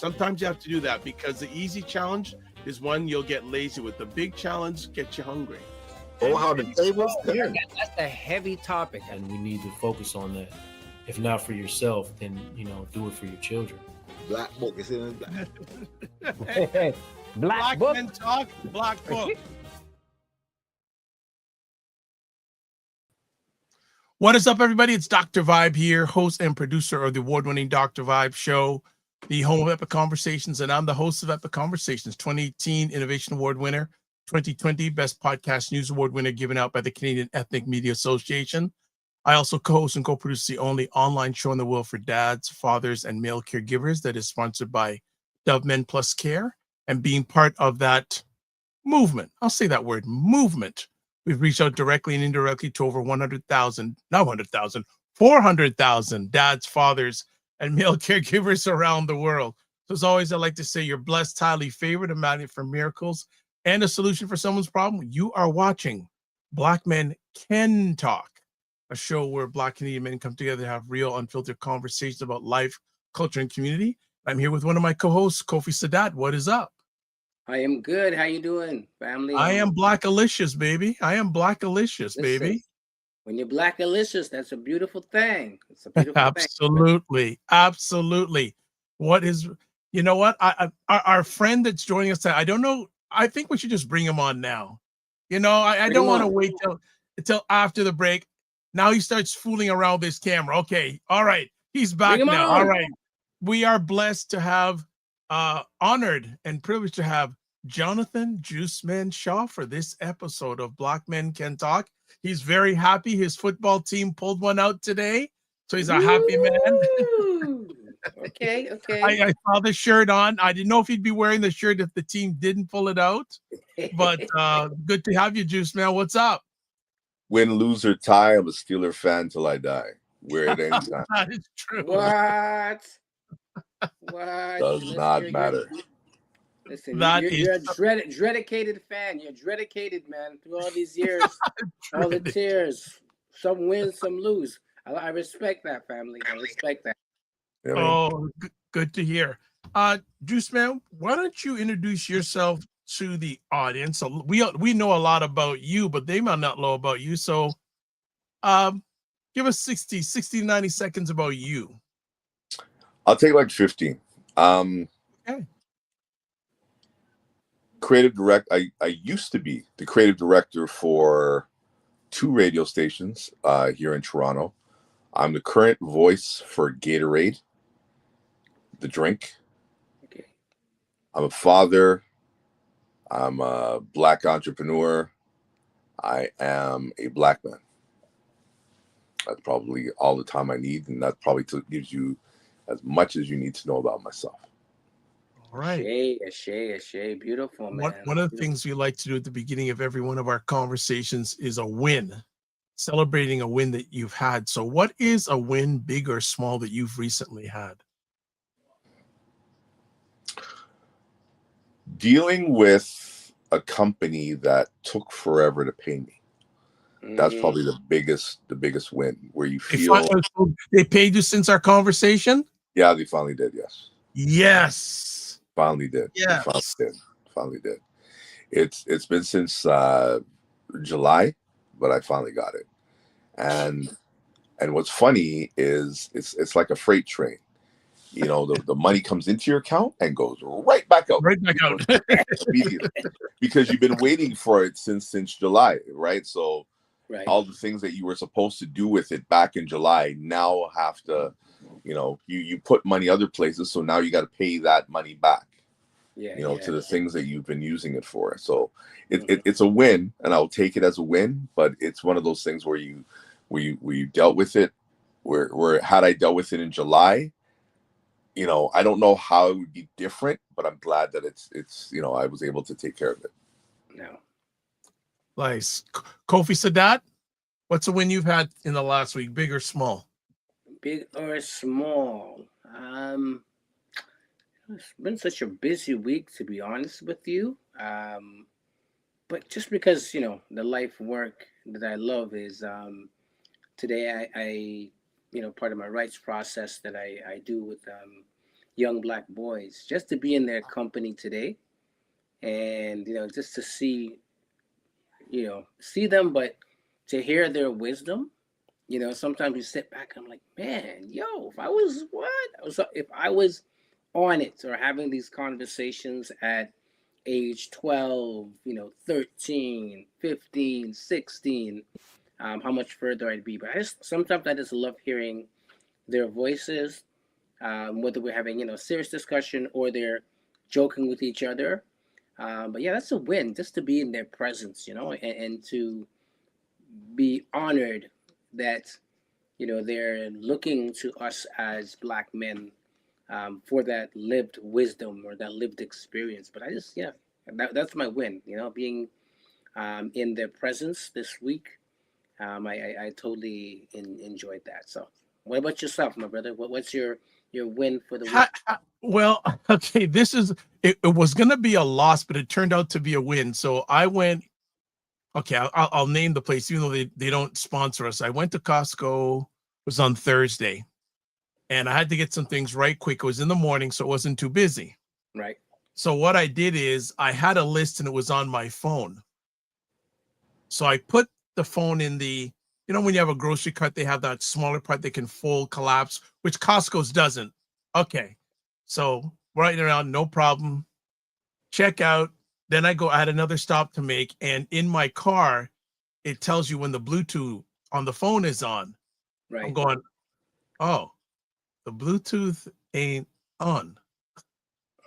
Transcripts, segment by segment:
Sometimes you have to do that because the easy challenge is one you'll get lazy with. The big challenge gets you hungry. Oh, how the tables turn. That's a heavy topic, and we need to focus on that. If not for yourself, then do it for your children. Black book is in his Hey, Black book. Men Talk, Black Book. What is up, everybody? It's Dr. Vibe here, host and producer of the award-winning Dr. Vibe show, the home of Epic Conversations, and I'm the host of Epic Conversations, 2018 Innovation Award winner, 2020 Best Podcast News Award winner given out by the Canadian Ethnic Media Association. I also co-host and co-produce the only online show in the world for dads, fathers, and male caregivers that is sponsored by Dove Men Plus Care. And being part of that movement, I'll say that word, movement, we've reached out directly and indirectly to over 100,000, not 100,000, 400,000 dads, fathers, and male caregivers around the world. So as always, I like to say you're blessed, highly favored, a magnet for miracles, and a solution for someone's problem. You are watching Black Men Can Talk, a show where Black Canadian men come together to have real, unfiltered conversations about life, culture, and community. I'm here with one of my co-hosts, Kofi Sadat. What is up? I am good. How you doing, family? I am Blackalicious, baby. I am Blackalicious, baby. When you're Blackalicious, that's a beautiful thing. It's a beautiful absolutely, thing. Absolutely. What is, you know what? Our friend that's joining us, I don't know. I think we should just bring him on now. I don't want to wait till after the break. Now he starts fooling around this camera. Okay, all right. He's back now. All right. We are blessed to have, honored and privileged to have Jonathan Juiceman Shaw for this episode of Black Men Can Talk. He's very happy his football team pulled one out today, so he's a happy man. Okay. I saw the shirt on. I didn't know if he'd be wearing the shirt if the team didn't pull it out, but good to have you, Juiceman. What's up? Win, lose, or tie, I'm a Steeler fan till I die. Wear it anytime. That is true. What? Does not matter. Listen, you're a dedicated fan. You're dedicated, man. Through all these years, all the tears. Some win, some lose. I respect that, family. I respect that. Yeah, oh, good to hear. Juiceman, why don't you introduce yourself to the audience? So we know a lot about you, but they might not know about you. So give us 60 to 90 seconds about you. I'll take like 15. Okay. Creative direct. I used to be the creative director for 2 radio stations here in Toronto. I'm the current voice for Gatorade, the drink. Okay. I'm a father. I'm a Black entrepreneur. I am a Black man. That's probably all the time I need, and that probably gives you as much as you need to know about myself. All right. Ashay. Beautiful, man. One of the things we like to do at the beginning of every one of our conversations is a win, celebrating a win that you've had. So what is a win, big or small, that you've recently had? Dealing with a company that took forever to pay me. That's probably the biggest win, where you feel they paid you since our conversation. Yeah, they finally did. Yes, finally did. Yeah, finally did. It's been since July, but I finally got it. And what's funny is it's like a freight train. The money comes into your account and goes right back out. Immediately, because you've been waiting for it since July, right? So all the things that you were supposed to do with it back in July now have to, you put money other places, so now you got to pay that money back. To the things that you've been using it for. So it's a win, and I'll take it as a win. But it's one of those things where you dealt with it. Where had I dealt with it in July, I don't know how it would be different, but I'm glad that it's I was able to take care of it. No. Nice. Kofi Sadat, what's a win you've had in the last week, big or small? Big or small? It's been such a busy week, to be honest with you. But just because, the life work that I love is today I part of my rights process that I do with young black boys, just to be in their company today, and just to see them, but to hear their wisdom. Sometimes you sit back and I'm like, man, if I was if I was on it or having these conversations at age 12, 13, 15, 16, how much further I'd be. But sometimes I just love hearing their voices, whether we're having, serious discussion or they're joking with each other. But yeah, that's a win, just to be in their presence, and to be honored that, they're looking to us as black men, for that lived wisdom or that lived experience. But that's my win, being in their presence this week. I totally enjoyed that. So what about yourself, my brother? What's your win for the week? Well, okay, it was going to be a loss, but it turned out to be a win. So I went, okay, I'll name the place, even though they don't sponsor us. I went to Costco, it was on Thursday, and I had to get some things right quick. It was in the morning, so it wasn't too busy. Right. So what I did is I had a list and it was on my phone. So I put the phone in the, when you have a grocery cart, they have that smaller part they can fold, collapse, which Costco's doesn't. Okay. So right around, no problem. Check out. Then I had another stop to make. And in my car, it tells you when the Bluetooth on the phone is on. Right. I'm going, oh, the Bluetooth ain't on.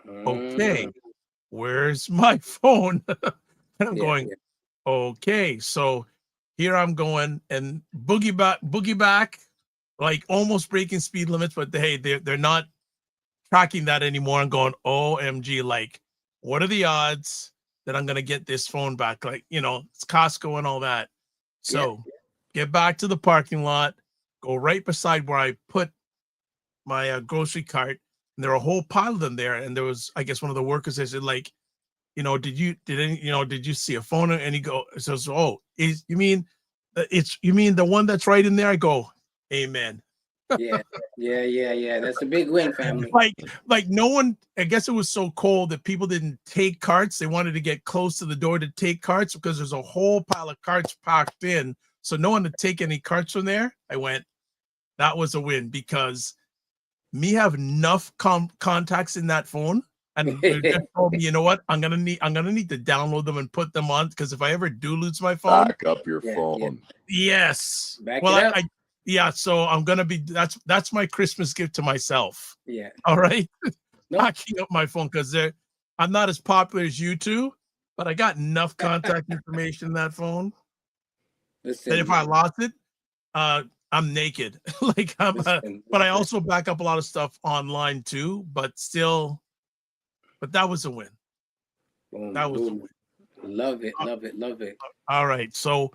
Okay. Where's my phone? And I'm going, okay. So here I'm going and boogie back, like almost breaking speed limits, but hey, they're not tracking that anymore. I'm going, OMG, like, what are the odds that I'm gonna get this phone back? Like, it's Costco and all that. So get back to the parking lot, go right beside where I put my grocery cart, and there were a whole pile of them there. And there was, I guess, one of the workers that said, like, did you see a phone? And he says, oh, you mean the one that's right in there? I go, amen. Yeah. That's a big win, family. Like no one, I guess it was so cold that people didn't take carts. They wanted to get close to the door to take carts because there's a whole pile of carts packed in. So no one to take any carts from there. I went, that was a win, because me have enough contacts in that phone. And they just told me, you know what? I'm gonna need to download them and put them on, because if I ever do lose my phone, back up your phone. Yes. Back it up. So I'm gonna be. That's my Christmas gift to myself. Yeah. All right. Nope. Backing up my phone, because I'm not as popular as you two, but I got enough contact information in that phone. Listen, that if I lost it, I'm naked. Like but I also back up a lot of stuff online too. But that was a win. That was a win. Love it. All right. So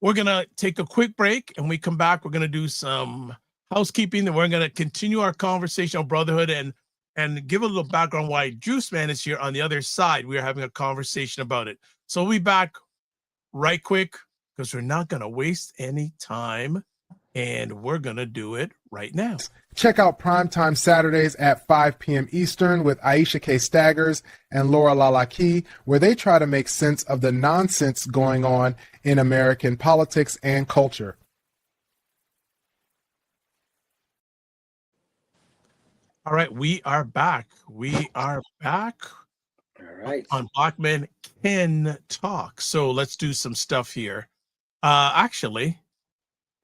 we're going to take a quick break, and we come back. We're going to do some housekeeping, and we're going to continue our conversation on brotherhood and give a little background why Juiceman is here on the other side. We're having a conversation about it. So we'll be back right quick, because we're not going to waste any time, and we're going to do it right now. Check out Primetime Saturdays at 5 p.m. Eastern with Aisha K. Staggers and Laura Lalaki, where they try to make sense of the nonsense going on in American politics and culture. All right, we are back. All right. On Black Men Can Talk. So let's do some stuff here. Actually,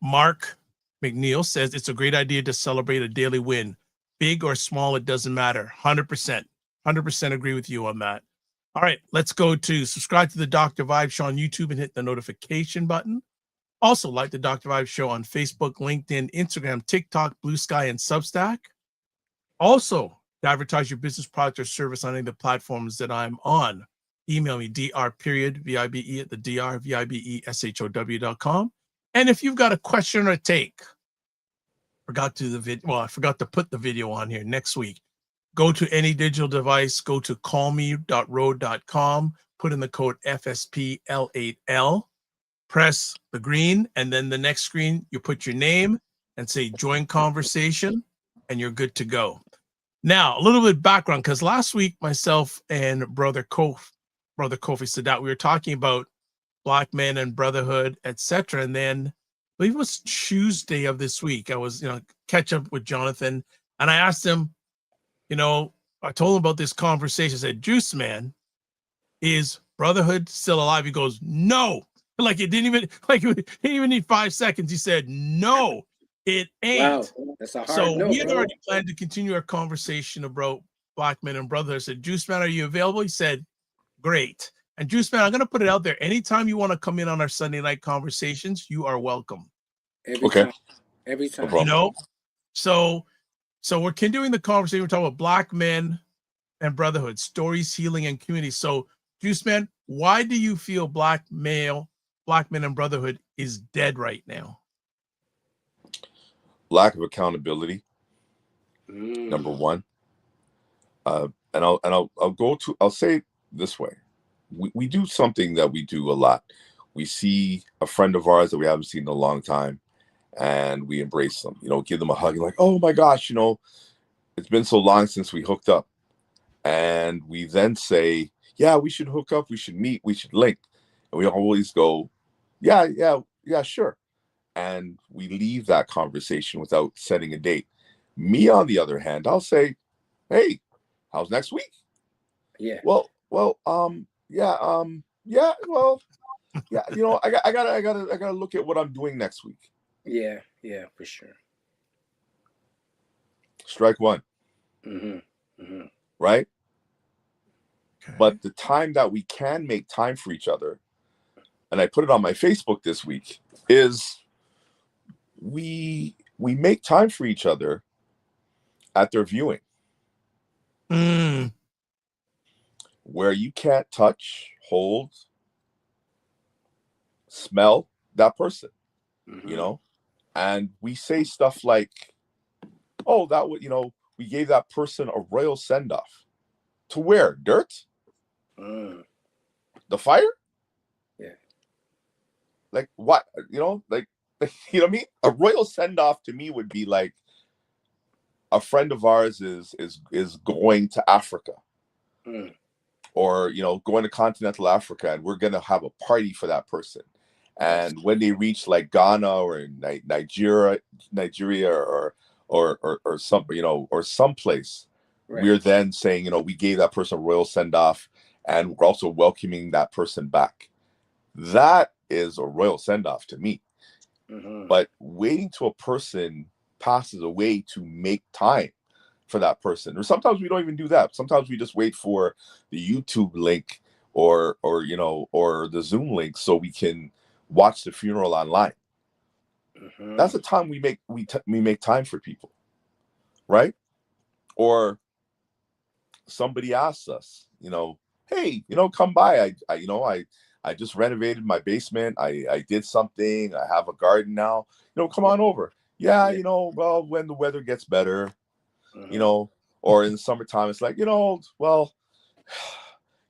Mark McNeil says it's a great idea to celebrate a daily win. Big or small, it doesn't matter. 100%. 100% agree with you on that. All right, let's go to subscribe to the Dr. Vibe Show on YouTube and hit the notification button. Also, like the Dr. Vibe Show on Facebook, LinkedIn, Instagram, TikTok, Blue Sky, and Substack. Also, to advertise your business product or service on any of the platforms that I'm on, email me dr.vibe at the drvibeshow.com. And if you've got a question or a take, I forgot to put the video on here next week. Go to any digital device, go to callme.road.com, put in the code FSPL8L, press the green, and then the next screen, you put your name and say join conversation, and you're good to go. Now, a little bit of background, because last week myself and brother Kofi Sadat, we were talking about Black Men and Brotherhood, etc. And then I believe it was Tuesday of this week. I was, catch up with Jonathan, and I asked him, I told him about this conversation. I said, Juiceman, is Brotherhood still alive? He goes, no. Like it didn't even need 5 seconds. He said, no, it ain't. Wow, that's a hard So no, we had bro. already planned to continue our conversation about Black Men and Brotherhood. I said, Juiceman, are you available? He said, great. And Juiceman, I'm going to put it out there. Anytime you want to come in on our Sunday night conversations, you are welcome. Every time. No So we're continuing the conversation. We're talking about Black Men and Brotherhood, stories, healing, and community. So, Juiceman, why do you feel Black Men and Brotherhood is dead right now? Lack of accountability, number one. And I'll say it this way. We do something that we do a lot. We see a friend of ours that we haven't seen in a long time, and we embrace them, give them a hug. Like, oh my gosh, it's been so long since we hooked up. And we then say, yeah, we should hook up, we should meet, we should link. And we always go, yeah, sure. And we leave that conversation without setting a date. Me, on the other hand, I'll say, hey, how's next week? Yeah. Well, yeah, I gotta look at what I'm doing next week. Yeah, for sure. Strike one. Right? Okay. But the time that we can make time for each other, and I put it on my Facebook this week, is we make time for each other at their viewing. Where you can't touch, hold, smell that person, and we say stuff like, oh, that would, we gave that person a royal send-off. To where? Dirt? The fire? Yeah. Like what? Like you know what I mean? A royal send-off to me would be like a friend of ours is going to Africa. Or going to continental Africa, and we're gonna have a party for that person. And when they reach like Ghana or Nigeria or some or someplace, right, we're then saying we gave that person a royal send off, and we're also welcoming that person back. That is a royal send off to me. But waiting till a person passes away to make time for that person, or sometimes we don't even do that. Sometimes we just wait for the YouTube link or the Zoom link so we can watch the funeral online. That's the time we make time for people, right? Or somebody asks us, hey, come by. I just renovated my basement. I did something. I have a garden now. Come on over. Yeah, well, when the weather gets better. Or in the summertime, it's like,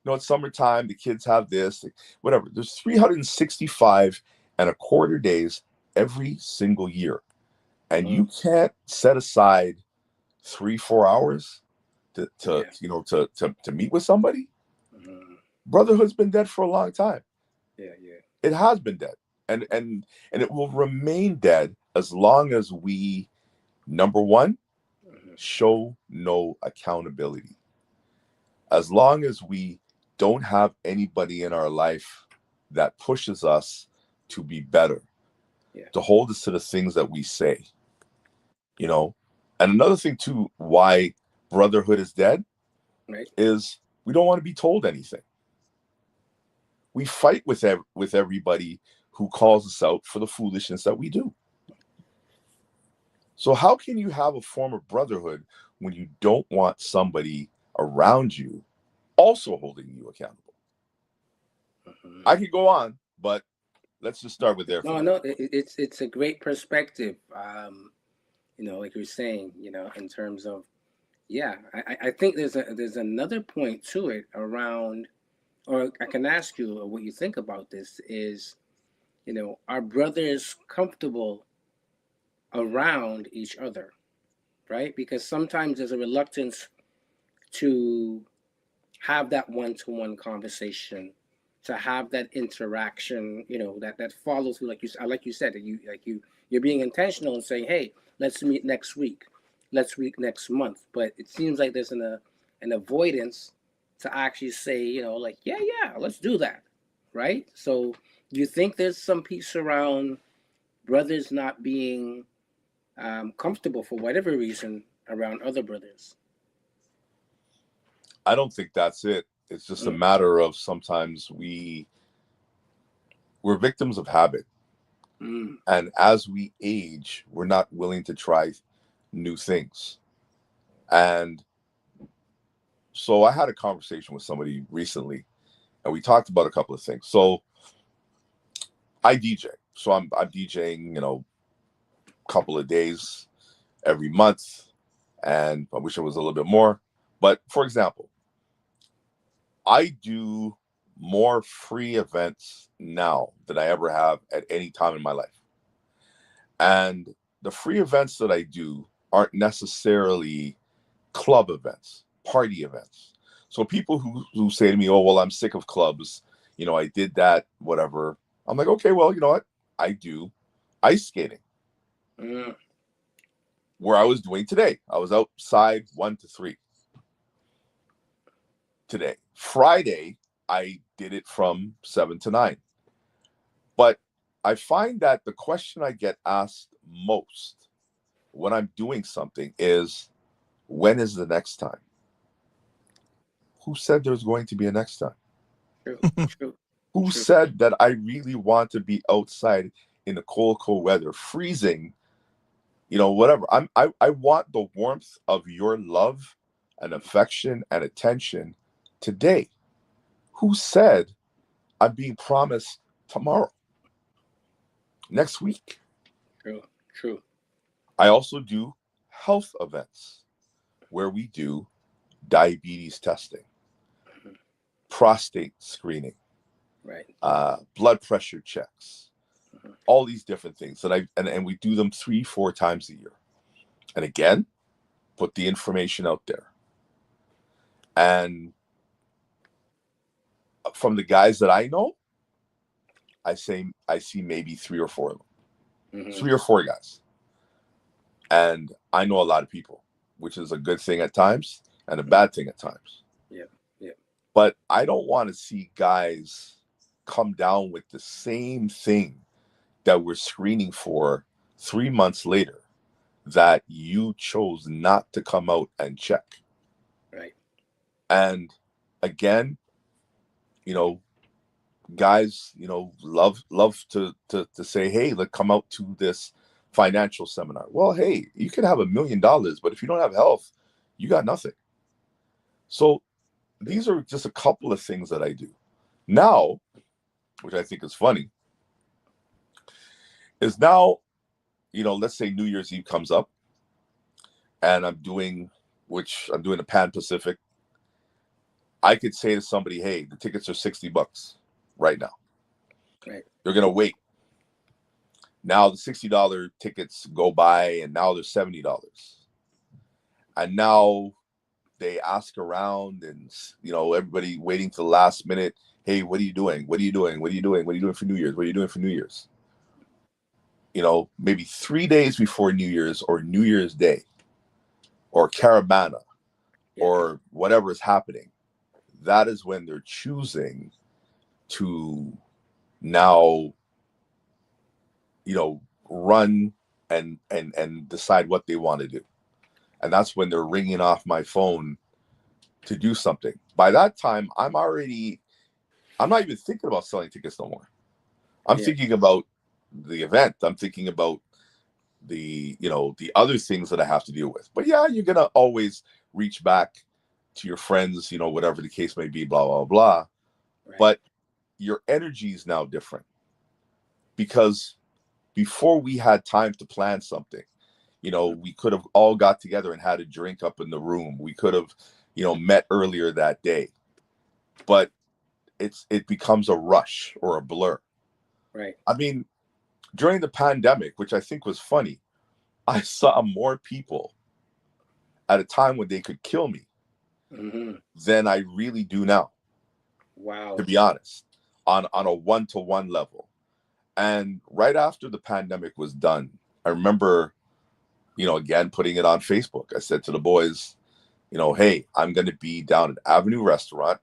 it's summertime, the kids have this, whatever. There's 365 and a quarter days every single year. And you can't set aside 3-4 hours to meet with somebody. Brotherhood's been dead for a long time. Yeah. It has been dead. And it will remain dead as long as we, number one, show no accountability. As long as we don't have anybody in our life that pushes us to be better, to hold us to the things that we say, And another thing too, why brotherhood is dead, right, is we don't want to be told anything. We fight with everybody who calls us out for the foolishness that we do. So how can you have a form of brotherhood when you don't want somebody around you also holding you accountable? I could go on, but let's just start with there. No, it's a great perspective. Like you're saying, in terms of, I think there's another point to it around, or I can ask you what you think about this is, are brothers comfortable around each other? right? Because sometimes there's a reluctance to have that one-to-one conversation, to have that interaction, that follows through, like you said, that you're being intentional and saying, hey, let's meet next week, let's meet next month. But it seems like there's an avoidance to actually say, yeah, let's do that, right? So you think there's some piece around brothers not being comfortable for whatever reason around other brothers? I don't think that's it. It's just a matter of sometimes we're victims of habit. And as we age, we're not willing to try new things. And so I had a conversation with somebody recently, and we talked about a couple of things. So I DJ. So I'm DJing, a couple of days every month. And I wish it was a little bit more. But for example, I do more free events now than I ever have at any time in my life. And the free events that I do aren't necessarily club events, party events. So people who say to me, oh, well, I'm sick of clubs. I did that, whatever. I'm like, okay, well, you know what? I do ice skating. Where I was doing today. I was outside 1 to 3 today. Friday, I did it from 7 to 9. But I find that the question I get asked most when I'm doing something is, when is the next time? Who said there's going to be a next time? True. Who said that I really want to be outside in the cold weather, freezing, whatever. I want the warmth of your love and affection and attention today. Who said I'm being promised tomorrow, next week? True. I also do health events where we do diabetes testing, prostate screening, right, blood pressure checks, all these different things that and we do them 3-4 times a year. And again, put the information out there. And from the guys that I know, I see maybe 3 or 4 of them, 3 or 4 guys. And I know a lot of people, which is a good thing at times and a bad thing at times. Yeah. But I don't want to see guys come down with the same thing that we're screening for 3 months later that you chose not to come out and check. Right. And again, guys, love to say, hey, let's come out to this financial seminar. Well, hey, you could have $1 million, but if you don't have health, you got nothing. So these are just a couple of things that I do now, which I think is funny, is now, let's say New Year's Eve comes up and I'm doing the Pan Pacific. I could say to somebody, hey, the tickets are $60 right now. Right. They're going to wait. Now the $60 tickets go by and now they're $70. And now they ask around and, everybody waiting to the last minute. Hey, what are you doing? What are you doing? What are you doing? What are you doing for New Year's? What are you doing for New Year's? Maybe 3 days before New Year's or New Year's Day or Caravana or whatever is happening. That is when they're choosing to now, run and decide what they want to do. And that's when they're ringing off my phone to do something. By that time, I'm not even thinking about selling tickets no more. I'm thinking about the event. I'm thinking about the other things that I have to deal with. But yeah, you're going to always reach back to your friends, whatever the case may be, blah, blah, blah. Right. But your energy is now different because before we had time to plan something, we could have all got together and had a drink up in the room. We could have, met earlier that day, but it becomes a rush or a blur. Right. I mean, during the pandemic, which I think was funny, I saw more people at a time when they could kill me than I really do now. Wow. To be honest, on a one-to-one level. And right after the pandemic was done, I remember, again, putting it on Facebook. I said to the boys, hey, I'm going to be down at Avenue Restaurant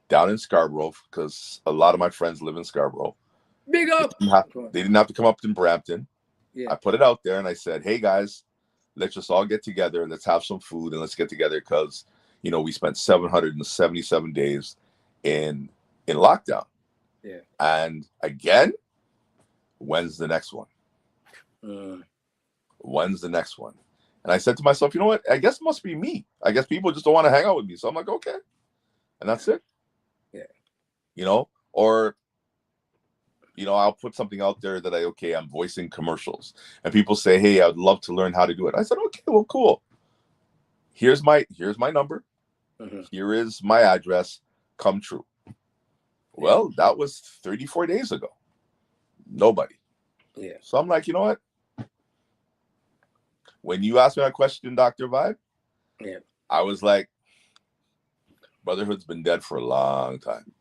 down in Scarborough, because a lot of my friends live in Scarborough. Big up. They didn't have to come up in Brampton. Yeah. I put it out there and I said, hey guys, let's just all get together and let's have some food and let's get together, because we spent 777 days in lockdown. Yeah. And again, when's the next one? When's the next one? And I said to myself, you know what? I guess it must be me. I guess people just don't want to hang out with me. So I'm like, okay. And that's it. Yeah. Or I'll put something out there that I'm voicing commercials, and people say, hey, I'd love to learn how to do it. I said, okay, well, cool. Here's my number. Here is my address. Come true. Well, that was 34 days ago. Nobody. Yeah. So I'm like, you know what? When you asked me that question, Dr. Vibe, I was like, Brotherhood's been dead for a long time.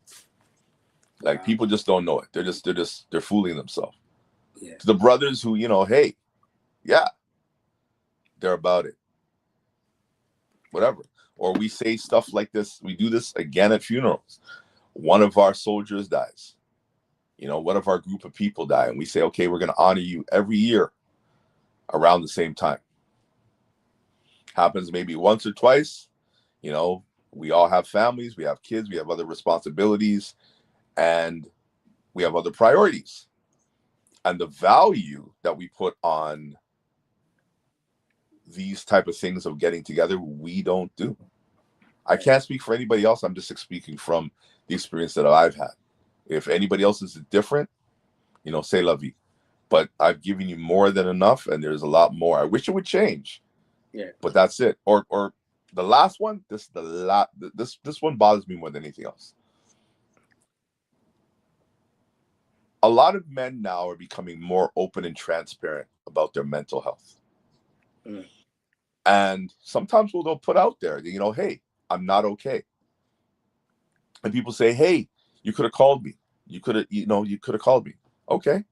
Like, people just don't know it. They're fooling themselves. Yeah. To the brothers who, hey, yeah, they're about it. Whatever. Or we say stuff like this. We do this again at funerals. One of our soldiers dies. One of our group of people die. And we say, okay, we're going to honor you every year around the same time. Happens maybe once or twice. We all have families. We have kids. We have other responsibilities. And we have other priorities. And the value that we put on these type of things of getting together, we don't do. I can't speak for anybody else. I'm just speaking from the experience that I've had. If anybody else is different, say la vie. But I've given you more than enough, and there's a lot more. I wish it would change. Yeah. But that's it. Or the last one, this one bothers me more than anything else. A lot of men now are becoming more open and transparent about their mental health. And sometimes they'll put out there, hey, I'm not okay. And people say, hey, you could have called me. You could have called me. Okay.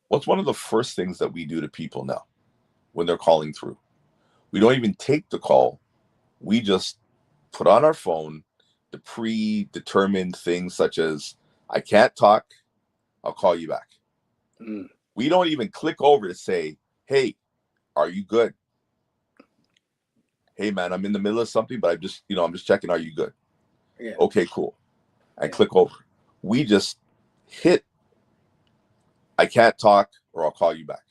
What's one of the first things that we do to people now when they're calling through? We don't even take the call. We just put on our phone the predetermined things such as, I can't talk, I'll call you back. We don't even click over to say, hey, are you good? Hey man, I'm in the middle of something, but I'm just checking, are you good? Yeah. Okay, cool. And click over. We just hit, I can't talk, or I'll call you back.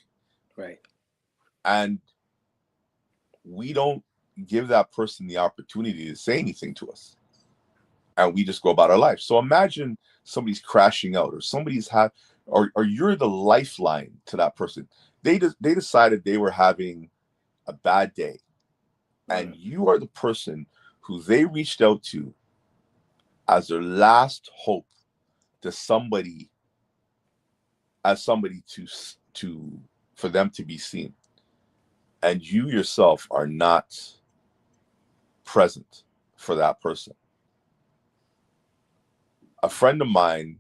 Right. And we don't give that person the opportunity to say anything to us. And we just go about our life. So imagine somebody's crashing out, or somebody's or you're the lifeline to that person. They decided they were having a bad day. And you are the person who they reached out to as their last hope to somebody, for them to be seen. And you yourself are not present for that person. A friend of mine,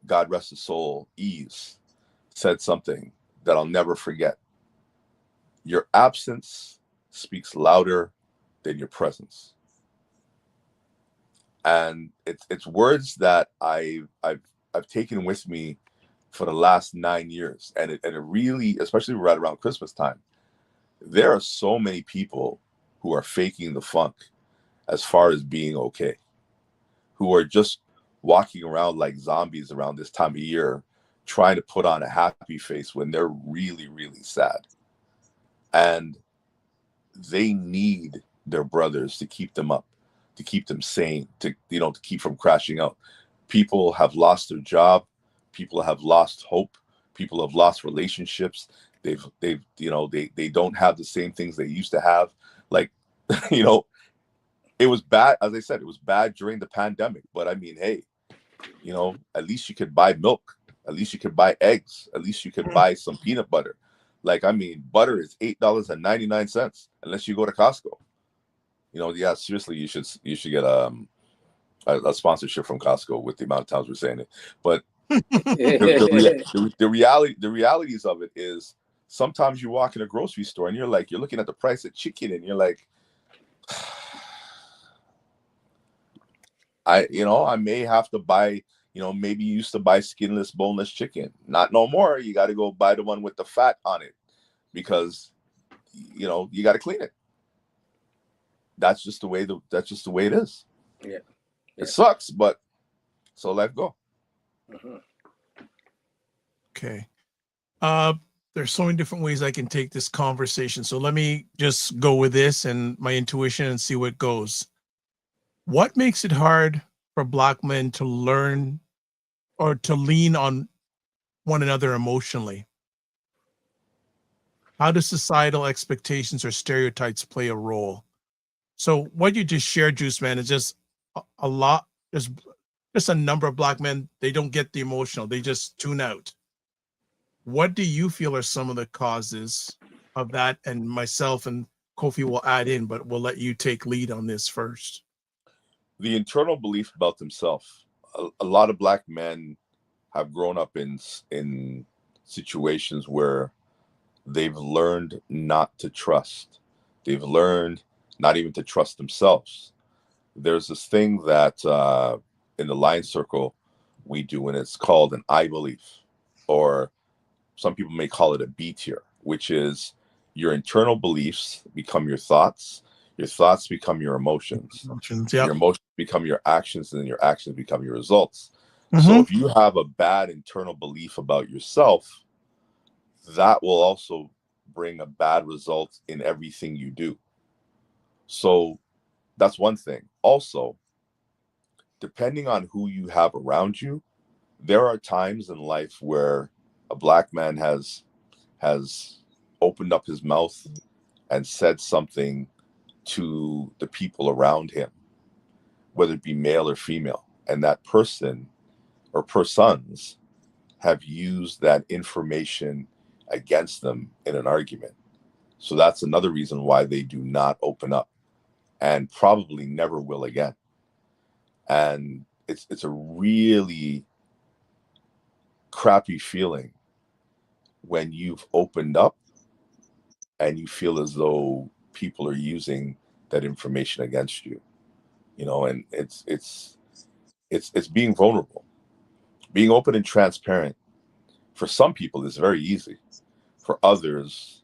God rest his soul, Ease, said something that I'll never forget. Your absence speaks louder than your presence. And it's words that I've taken with me for the last 9 years. And it really, especially right around Christmas time, there are so many people who are faking the funk as far as being okay, who are just walking around like zombies around this time of year, trying to put on a happy face when they're really, really sad. And they need their brothers to keep them up, to keep them sane, to keep from crashing out. People have lost their job. People have lost hope. People have lost relationships. They don't have the same things they used to have. Like, it was bad. As I said, it was bad during the pandemic. But I mean, hey, at least you could buy milk. At least you could buy eggs. At least you could buy some peanut butter. Like, I mean, butter is $8.99 unless you go to Costco. You know, yeah, seriously, you should get a sponsorship from Costco with the amount of times we're saying it. But the realities of it is sometimes you walk in a grocery store and you're looking at the price of chicken and you're like, I may have to buy, maybe you used to buy skinless, boneless chicken. Not no more. You got to go buy the one with the fat on it because, you got to clean it. That's just the way it is. Yeah. It sucks, but so life go. Uh-huh. Okay. There's so many different ways I can take this conversation. So let me just go with this and my intuition and see what goes. What makes it hard for Black men to learn or to lean on one another emotionally? How do societal expectations or stereotypes play a role? So what you just shared, Juiceman, is just a lot. There's just a number of Black men, they don't get the emotional. They just tune out. What do you feel are some of the causes of that? And myself and Kofi will add in, but we'll let you take lead on this first. The internal belief about themselves. A lot of Black men have grown up in situations where they've learned not to trust. They've learned not even to trust themselves. There's this thing that in the Lion Circle we do, and it's called an I belief, or some people may call it a B tier, which is your internal beliefs become your thoughts become your emotions. Yep. Your emotions become your actions, and then your actions become your results. Mm-hmm. So if you have a bad internal belief about yourself, that will also bring a bad result in everything you do. So that's one thing. Also, depending on who you have around you, there are times in life where a Black man has opened up his mouth and said something to the people around him, whether it be male or female, and that person or persons have used that information against them in an argument. So that's another reason why they do not open up and probably never will again. And it's a really crappy feeling when you've opened up and you feel as though people are using that information against you, and it's being vulnerable. Being open and transparent for some people is very easy. For others,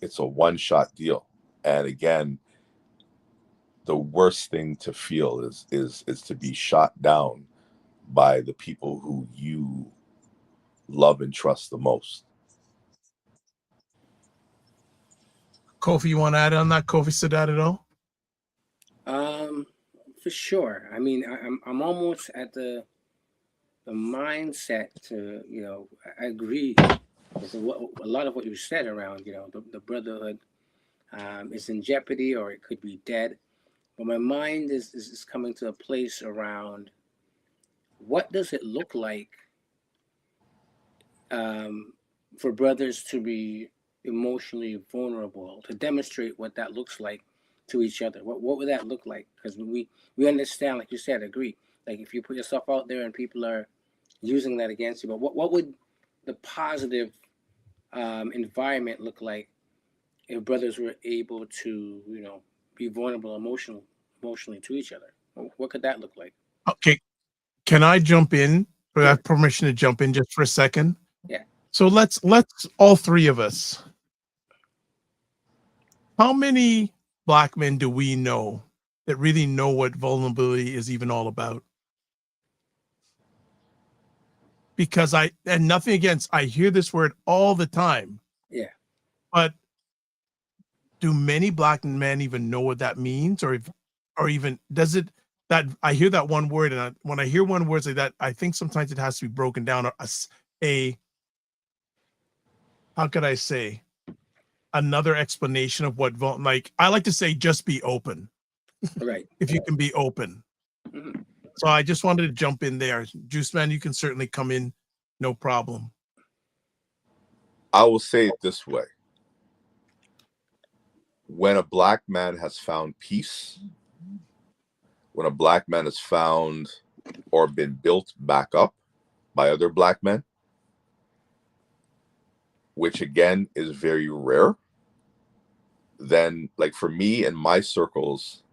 it's a one-shot deal. And again, the worst thing to feel is to be shot down by the people who you love and trust the most. Kofi, you want to add on that? Kofi said that at all? For sure. I mean, I'm almost at the mindset to, I agree with a lot of what you said around, the brotherhood is in jeopardy or it could be dead. But my mind is coming to a place around what does it look like for brothers to be emotionally vulnerable, to demonstrate what that looks like to each other. What would that look like? Because we understand, like you said, agree. Like if you put yourself out there and people are using that against you, but what would the positive environment look like if brothers were able to, be vulnerable emotionally to each other? What could that look like? Okay. Can I jump in? Or I have permission to jump in just for a second? Yeah. So let's all three of us. How many Black men do we know that really know what vulnerability is even all about? Because and nothing against, I hear this word all the time. Yeah. But do many Black men even know what that means, or even does it? That I hear that one word, and when I hear one word like that, I think sometimes it has to be broken down. How could I say? Another explanation of what like I like to say, just be open. Right. If you can be open. Mm-hmm. So I just wanted to jump in there. Juiceman, you can certainly come in, no problem. I will say it this way. When a black man has found peace, when a black man has found or been built back up by other black men, which again is very rare, then like for me and my circles,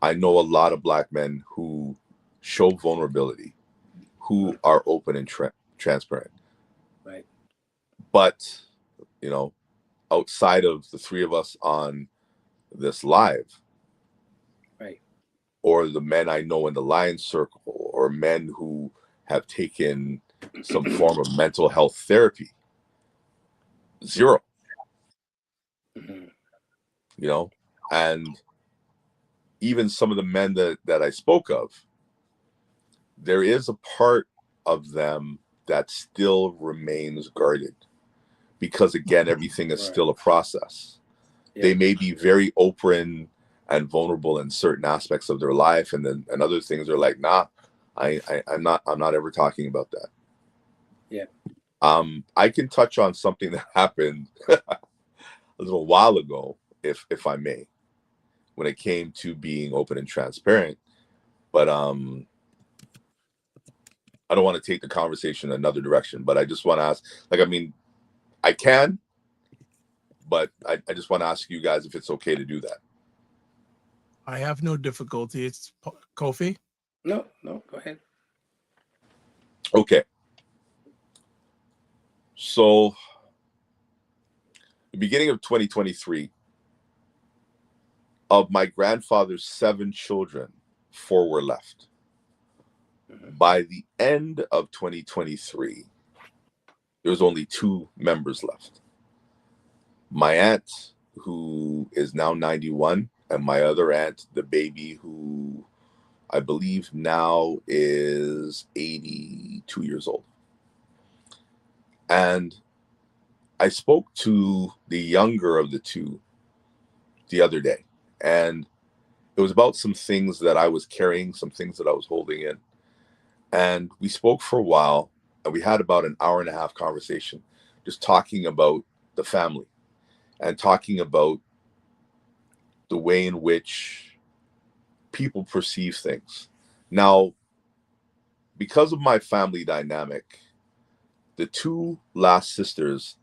I know a lot of black men who show vulnerability, who are open and transparent. Right. But, you know, outside of the three of us on this live, right, or the men I know in the Lions Circle, or men who have taken some form of mental health therapy, zero. Mm-hmm. You know, and even some of the men that I spoke of, there is a part of them that still remains guarded, because again, everything is still a process. Yeah. They may be very open and vulnerable in certain aspects of their life, and then and other things are like, nah, I'm not ever talking about that. Yeah. I can touch on something that happened a little while ago, if I may, when it came to being open and transparent. But I don't want to take the conversation another direction, but I just want to ask, like, I mean, I can, but I just want to ask you guys if it's okay to do that. I have no difficulty. It's Kofi. No, go ahead. Okay. So, the beginning of 2023, of my grandfather's 7 children, 4 were left. Mm-hmm. By the end of 2023, there was only 2 members left. My aunt, who is now 91, and my other aunt, the baby, who I believe now is 82 years old. And I spoke to the younger of the 2 the other day, and it was about some things that I was carrying, some things that I was holding in. And we spoke for a while, and we had about an hour and a half conversation, just talking about the family and talking about the way in which people perceive things. Now, because of my family dynamic, the 2 last sisters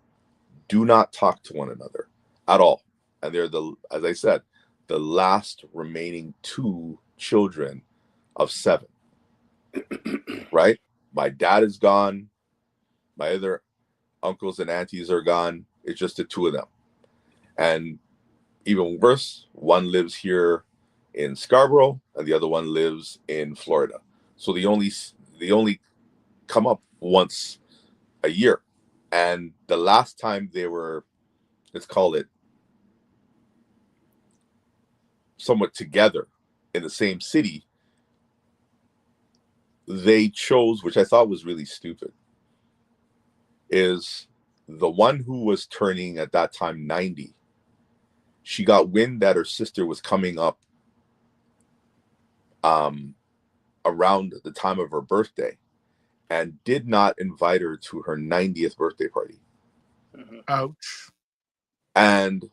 do not talk to one another at all. And they're as I said, the last remaining 2 children of 7. Right? My dad is gone. My other uncles and aunties are gone. It's just the 2 of them. And even worse, one lives here in Scarborough and the other one lives in Florida. So they only come up once a year. And the last time they were, let's call it, somewhat together in the same city, they chose, which I thought was really stupid, is the one who was turning at that time 90. She got wind that her sister was coming up around the time of her birthday, and did not invite her to her 90th birthday party. Ouch. And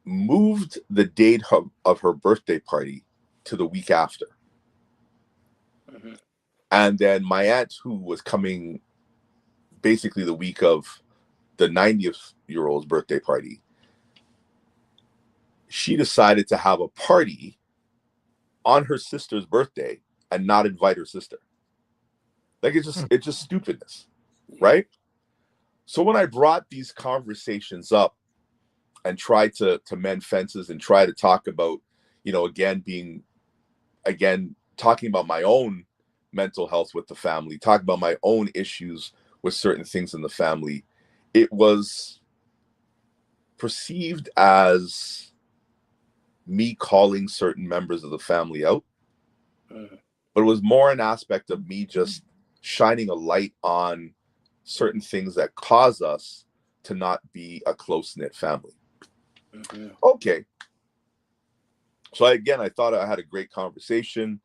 moved the date of her birthday party to the week after. Mm-hmm. And then my aunt, who was coming basically the week of the 90-year-old's birthday party, she decided to have a party on her sister's birthday and not invite her sister. Like, it's just stupidness, right? So when I brought these conversations up and tried to mend fences and try to talk about, talking about my own mental health with the family, talking about my own issues with certain things in the family, it was perceived as me calling certain members of the family out. But it was more an aspect of me just shining a light on certain things that cause us to not be a close-knit family. Mm-hmm. Okay. So I thought I had a great conversation,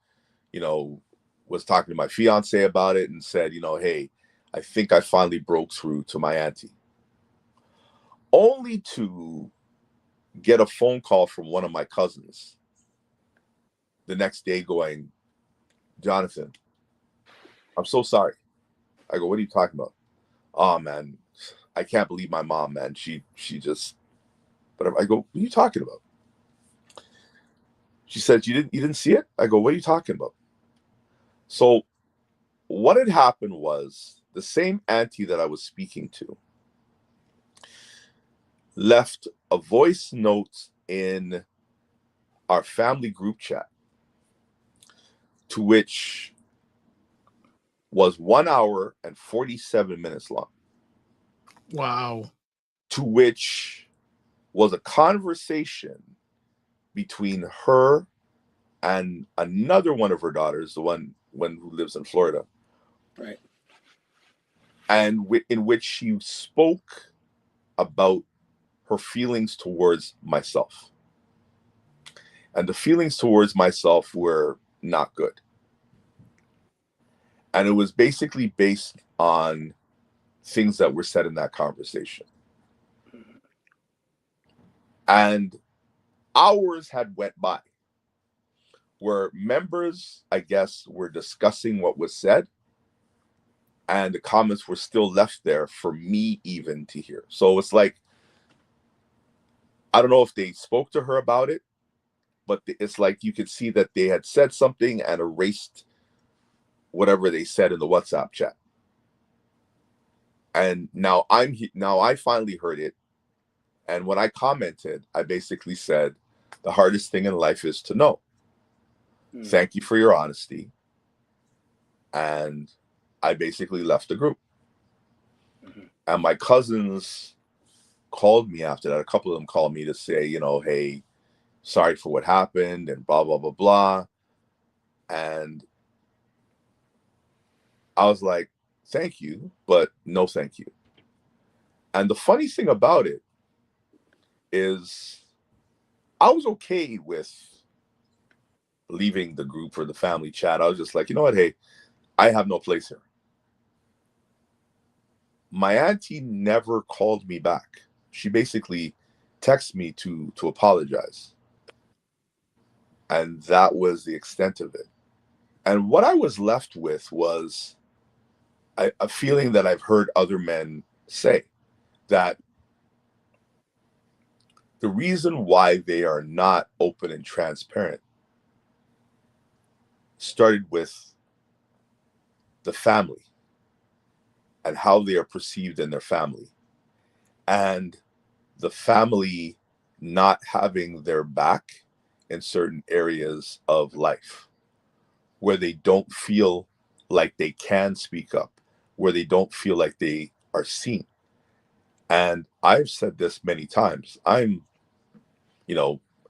was talking to my fiance about it and said, hey, I think I finally broke through to my auntie. only to get a phone call from one of my cousins the next day going, Jonathan, I'm so sorry. I go, what are you talking about? Oh man, I can't believe my mom, man. She just, whatever. I go, what are you talking about? She said, you didn't see it? I go, what are you talking about? So what had happened was the same auntie that I was speaking to left a voice note in our family group chat, to which was 1 hour and 47 minutes long. Wow. To which was a conversation between her and another one of her daughters, the one who lives in Florida. Right. And in which she spoke about her feelings towards myself. And the feelings towards myself were not good. And it was basically based on things that were said in that conversation. And hours had went by where members, I guess, were discussing what was said, and the comments were still left there for me even to hear. So it's like, I don't know if they spoke to her about it, but it's like you could see that they had said something and erased whatever they said in the WhatsApp chat. And now I finally heard it. And when I commented, I basically said, the hardest thing in life is to know. Thank you for your honesty. And I basically left the group. And my cousins called me after that. A couple of them called me to say, hey, sorry for what happened and blah, blah, blah, blah. And I was like, thank you, but no thank you. And the funny thing about it is I was okay with leaving the group or the family chat. I was just like, you know what? Hey, I have no place here. My auntie never called me back. She basically texted me to apologize. And that was the extent of it. And what I was left with was a feeling that I've heard other men say, that the reason why they are not open and transparent started with the family and how they are perceived in their family, and the family not having their back in certain areas of life where they don't feel like they can speak up, where they don't feel like they are seen. And I've said this many times. I'm,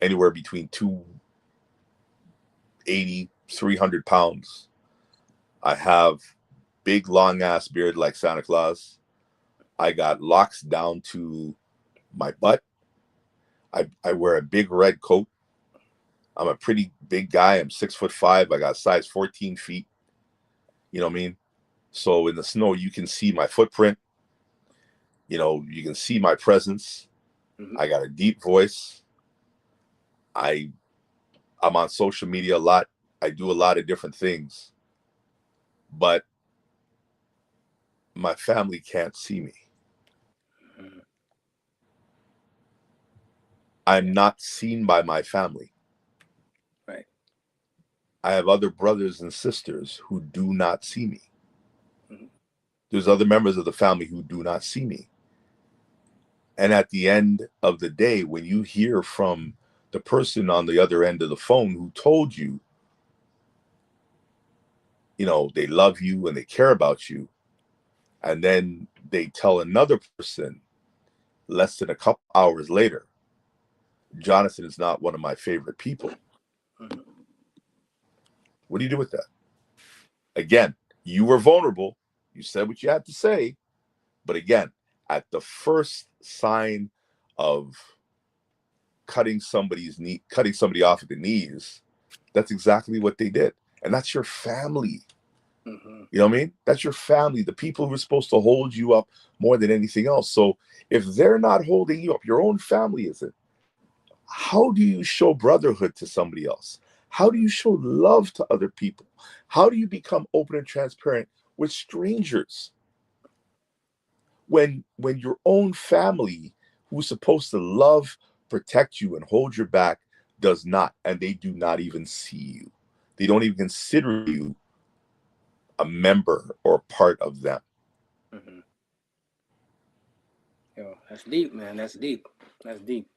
anywhere between 280, 300 pounds. I have big, long ass beard like Santa Claus. I got locks down to my butt. I wear a big red coat. I'm a pretty big guy. I'm 6'5". I got size 14 feet. You know what I mean? So in the snow, you can see my footprint. You can see my presence. I got a deep voice. I'm on social media a lot. I do a lot of different things. But my family can't see me. I'm not seen by my family. Right. I have other brothers and sisters who do not see me. There's other members of the family who do not see me. And at the end of the day, when you hear from the person on the other end of the phone who told you, they love you and they care about you, and then they tell another person less than a couple hours later, Jonathan is not one of my favorite people. What do you do with that? Again, you were vulnerable. You said what you had to say. But again, at the first sign of cutting somebody off at the knees, that's exactly what they did. And that's your family. You know what I mean? That's your family, the people who are supposed to hold you up more than anything else. So if they're not holding you up, your own family isn't. How do you show brotherhood to somebody else? How do you show love to other people? How do you become open and transparent with strangers? When your own family, who's supposed to love, protect you, and hold your back, does not, and they do not even see you. They don't even consider you a member or part of them. Yo, that's deep, man. That's deep. That's deep.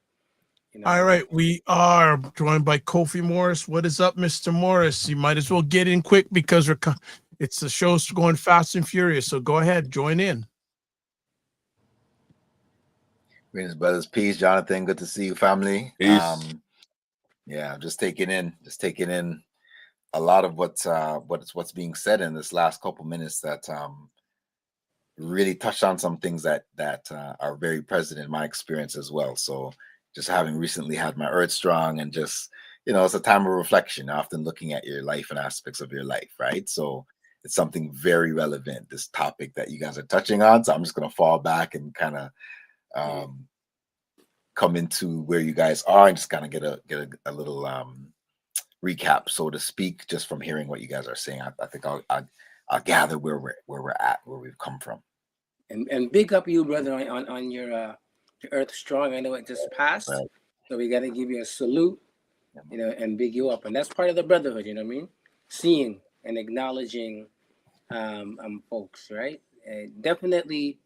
You know, all right, we are joined by Kofi Morris. What is up, Mr. Morris? You might as well get in quick because it's the show's going fast and furious. So go ahead, join in. Greetings, brothers. Peace, Jonathan. Good to see you, family. Peace. Yeah, just taking in a lot of what's being said in this last couple minutes that really touched on some things that are very present in my experience as well. So just having recently had my Earth Strong, and just, it's a time of reflection, often looking at your life and aspects of your life, right? So it's something very relevant, this topic that you guys are touching on. So I'm just going to fall back and kind of come into where you guys are and just kind of get a little recap, so to speak, just from hearing what you guys are saying. I think I'll gather where we're at, where we've come from. And big up you, brother, on your Earth Strong. I know it just passed, right. So we got to give you a salute, and big you up. And that's part of the brotherhood, you know what I mean? Seeing and acknowledging folks, right? And definitely,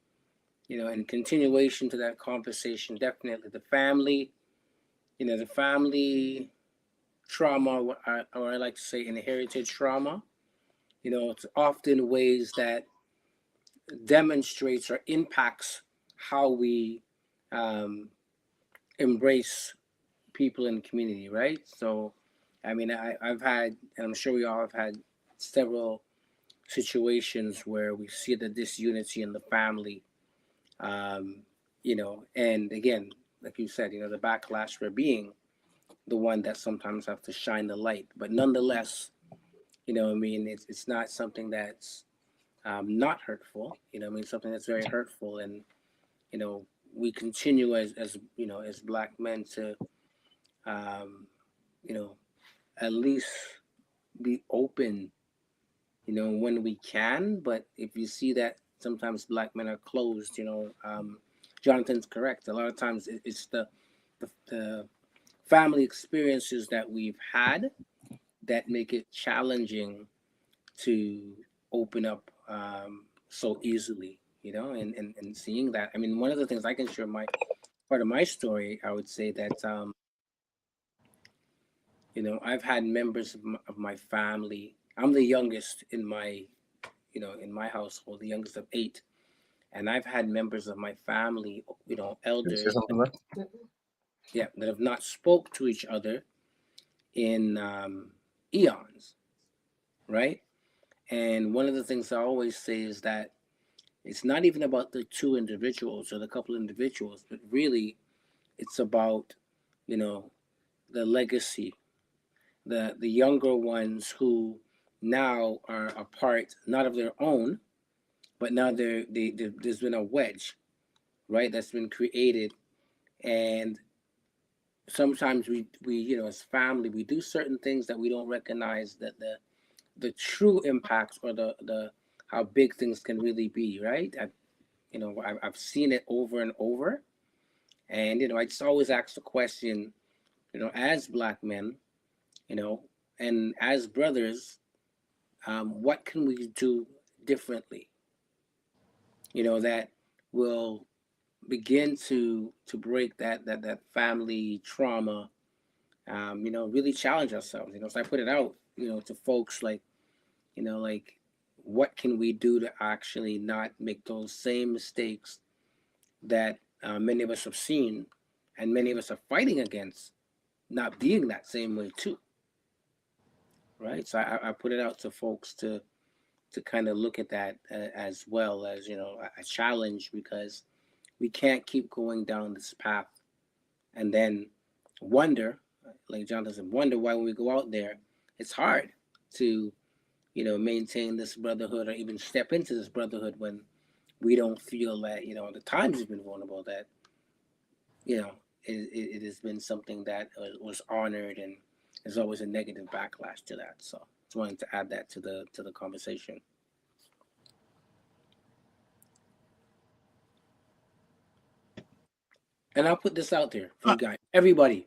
in continuation to that conversation, definitely the family, the family trauma, or I like to say inherited trauma, it's often ways that demonstrates or impacts how we embrace people in the community, right? So, I mean, I've had, and I'm sure we all have had, several situations where we see the disunity in the family, and again, like you said, the backlash for being the one that sometimes have to shine the light, but nonetheless, it's not something that's not hurtful, something that's very hurtful. And, we continue as Black men to, at least be open, when we can. But if you see that sometimes Black men are closed, Jonathan's correct. A lot of times it's the family experiences that we've had that make it challenging to open up so easily, and seeing that. I mean, one of the things I can share part of my story, I would say that, I've had members of my family. I'm the youngest in my household, the youngest of 8. And I've had members of my family, elders, that have not spoke to each other in eons, right? And one of the things I always say is that it's not even about the two individuals or the couple individuals, but really it's about, the legacy, the younger ones who now are a part, not of their own, but now there's been a wedge, right, that's been created. And sometimes we as family, we do certain things that we don't recognize that the true impacts, or the how big things can really be, right? I've seen it over and over. And I just always ask the question, as Black men, and as brothers, what can we do differently, that will begin to break that family trauma, really challenge ourselves. So I put it out, to folks like, like, what can we do to actually not make those same mistakes that many of us have seen, and many of us are fighting against not being that same way too, right? So I put it out to folks to kind of look at that as well as, a challenge, because we can't keep going down this path and then wonder, like Jonathan said, wonder why when we go out there, it's hard to, maintain this brotherhood or even step into this brotherhood when we don't feel that, the times have been vulnerable, that, it has been something that was honored, and there's always a negative backlash to that. So just wanted to add that to the conversation. And I'll put this out there for you guys, everybody.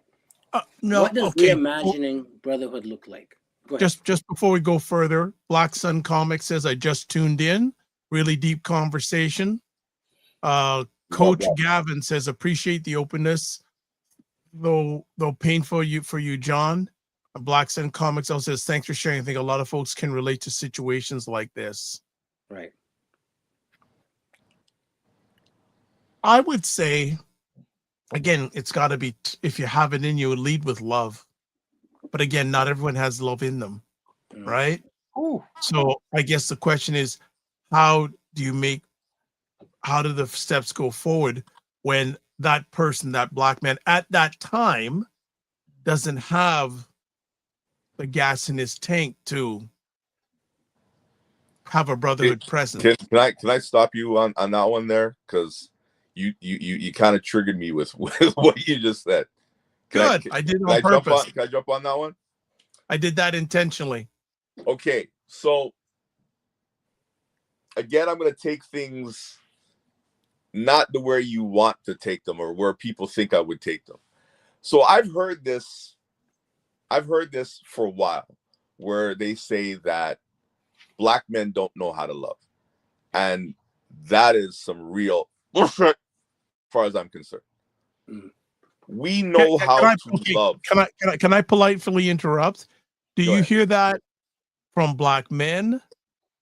No, what does reimagining brotherhood look like? Go ahead. Just before we go further, Black Sun Comics says, I just tuned in. Really deep conversation. Coach Gavin says, appreciate the openness, though painful for you, John. Black Sun Comics also says, thanks for sharing. I think a lot of folks can relate to situations like this. Right. I would say, again, it's got to be, if you have it in you, lead with love. But again, not everyone has love in them, right? Ooh. So I guess the question is, how do the steps go forward when that person, that Black man at that time, doesn't have the gas in his tank to have a brotherhood presence? Can I stop you on that one there? Because you kind of triggered me with what you just said. I did on purpose. Can I jump on that one? I did that intentionally. Okay, so again, I'm going to take things not the where you want to take them or where people think I would take them. So I've heard this for a while, where they say that Black men don't know how to love, and that is some real bullshit, as far as I'm concerned. We know how to love. Can I politely interrupt? Do you hear that from Black men,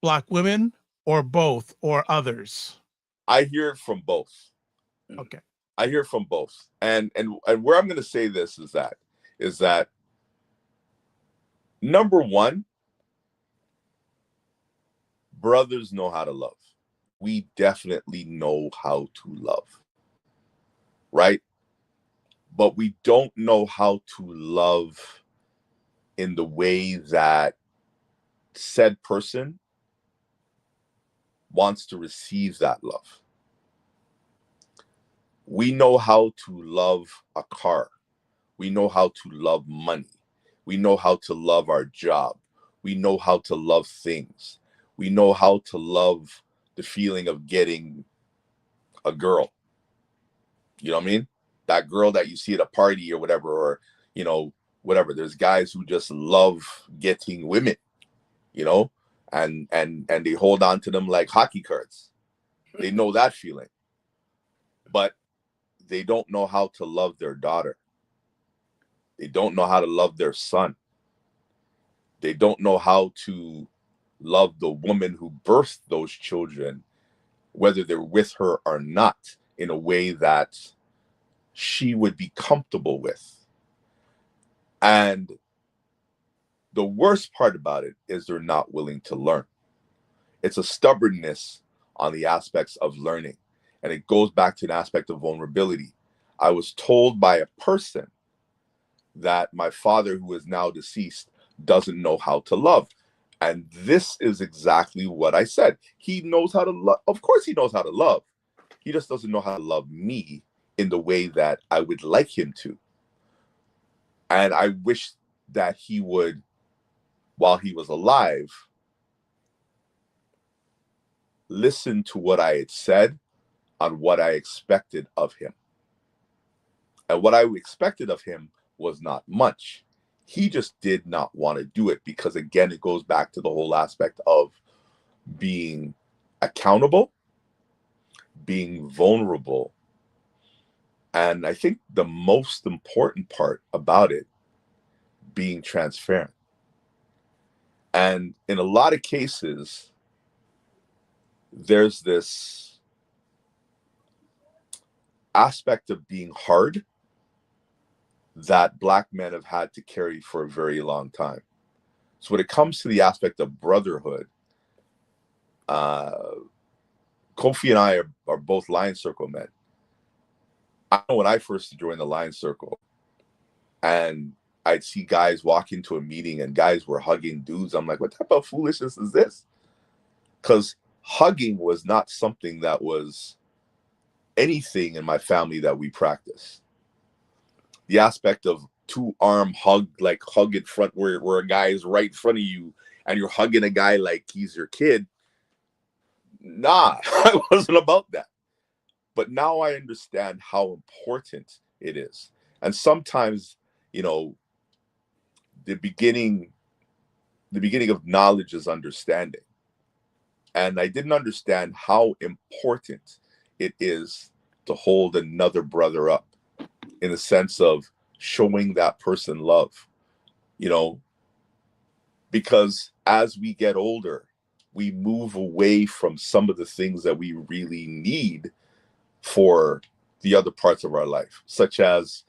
Black women, or both, or others? I hear it from both. Okay. I hear from both. And where I'm going to say this is that number one, brothers know how to love. We definitely know how to love, right? But we don't know how to love in the way that said person wants to receive that love. We know how to love a car. We know how to love money. We know how to love our job. We know how to love things. We know how to love the feeling of getting a girl. You know what I mean? That girl that you see at a party or whatever, or, whatever. There's guys who just love getting women, and they hold on to them like hockey cards. They know that feeling. But they don't know how to love their daughter. They don't know how to love their son. They don't know how to love the woman who birthed those children, whether they're with her or not, in a way that she would be comfortable with. And the worst part about it is they're not willing to learn. It's a stubbornness on the aspects of learning. And it goes back to an aspect of vulnerability. I was told by a person that my father, who is now deceased, doesn't know how to love. And this is exactly what I said. He knows how to love. Of course he knows how to love. He just doesn't know how to love me in the way that I would like him to. And I wish that he would, while he was alive, listen to what I had said on what I expected of him. And what I expected of him was not much. He just did not want to do it because, again, it goes back to the whole aspect of being accountable, being vulnerable. And I think the most important part about it, being transparent. And in a lot of cases, there's this aspect of being hard that Black men have had to carry for a very long time. So when it comes to the aspect of brotherhood, Kofi and I are both Lions Circle men. I know when I first joined the Lions Circle, and I'd see guys walk into a meeting and guys were hugging dudes. I'm like, what type of foolishness is this? Because hugging was not something that was anything in my family that we practiced. The aspect of two-arm hug, like hug in front where a guy is right in front of you and you're hugging a guy like he's your kid. Nah, I wasn't about that. But now I understand how important it is. And sometimes, you know, the beginning of knowledge is understanding. And I didn't understand how important it is to hold another brother up in the sense of showing that person love, you know, because as we get older, we move away from some of the things that we really need for the other parts of our life, such as,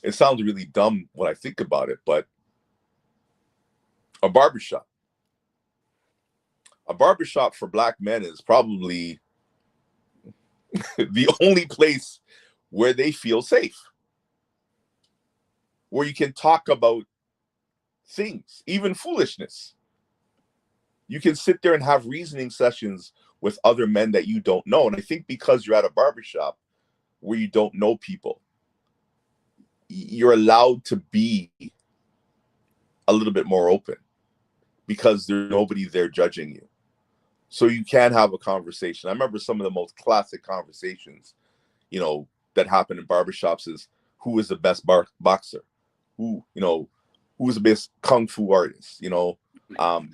it sounds really dumb when I think about it, but a barbershop. A barbershop for Black men is probably the only place where they feel safe, where you can talk about things, even foolishness. You can sit there and have reasoning sessions with other men that you don't know. And I think because you're at a barbershop where you don't know people, you're allowed to be a little bit more open because there's nobody there judging you. So you can have a conversation. I remember some of the most classic conversations, you know, that happen in barbershops is who is the best boxer? Who, you know, who is the best kung fu artist? You know,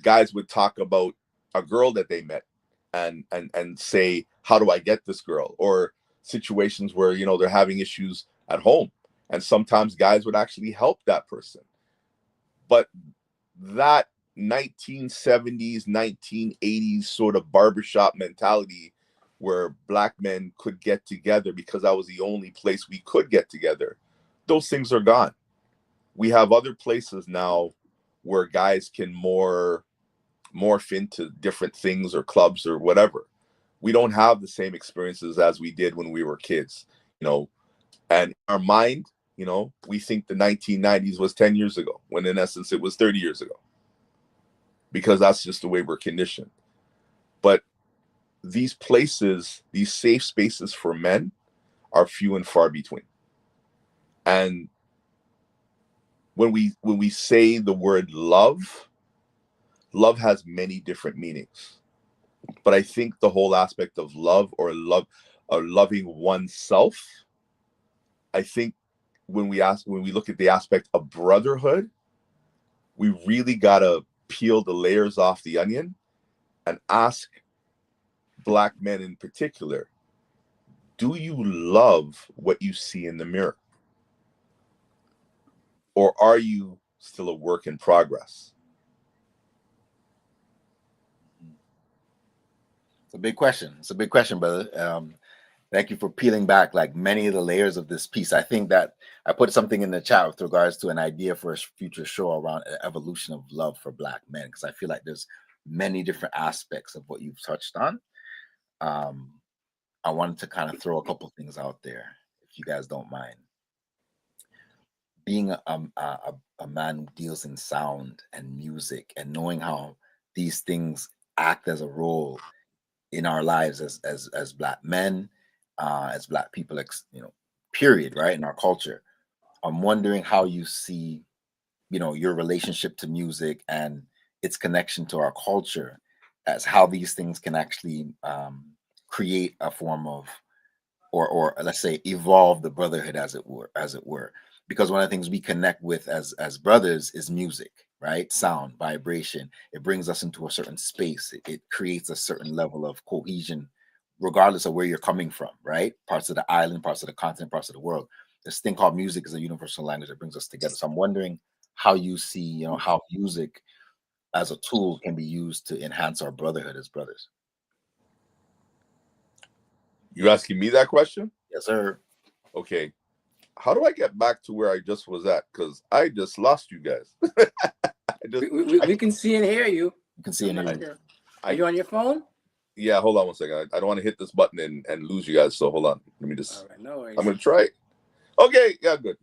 guys would talk about a girl that they met and say, how do I get this girl? Or situations where, you know, they're having issues at home. And sometimes guys would actually help that person. But that 1970s, 1980s sort of barbershop mentality where Black men could get together because that was the only place we could get together, those things are gone. We have other places now where guys can morph into different things or clubs or whatever. We don't have the same experiences as we did when we were kids, you know, and our mind, you know, we think the 1990s was 10 years ago, when in essence it was 30 years ago, because that's just the way we're conditioned. But these places, these safe spaces for men are few and far between. And when we say the word love has many different meanings. But I think the whole aspect of love or loving oneself, I think when we look at the aspect of brotherhood, we really gotta peel the layers off the onion and ask Black men in particular, do you love what you see in the mirror? Or are you still a work in progress? It's a big question. It's a big question, brother. Thank you for peeling back like many of the layers of this piece. I think that I put something in the chat with regards to an idea for a future show around an evolution of love for Black men, because I feel like there's many different aspects of what you've touched on. I wanted to kind of throw a couple things out there, if you guys don't mind. Being a man who deals in sound and music and knowing how these things act as a role in our lives as Black men, as Black people, you know, period, right, in our culture. I'm wondering how you see, you know, your relationship to music and its connection to our culture, as how these things can actually create a form of, or let's say evolve the brotherhood, as it were. Because one of the things we connect with as brothers is music, right? Sound, vibration. It brings us into a certain space. It creates a certain level of cohesion, regardless of where you're coming from, right? Parts of the island, parts of the continent, parts of the world. This thing called music is a universal language that brings us together. So I'm wondering how you see, you know, how music as a tool can be used to enhance our brotherhood as brothers. You asking me that question? Yes, sir. Okay. How do I get back to where I just was at? Because I just lost you guys. we can see and hear you. You can see and hear you. Are you on your phone? Yeah, hold on one second. I don't want to hit this button and lose you guys. So hold on. Let me just. All right, no worries. I'm gonna try it. Okay, yeah, good.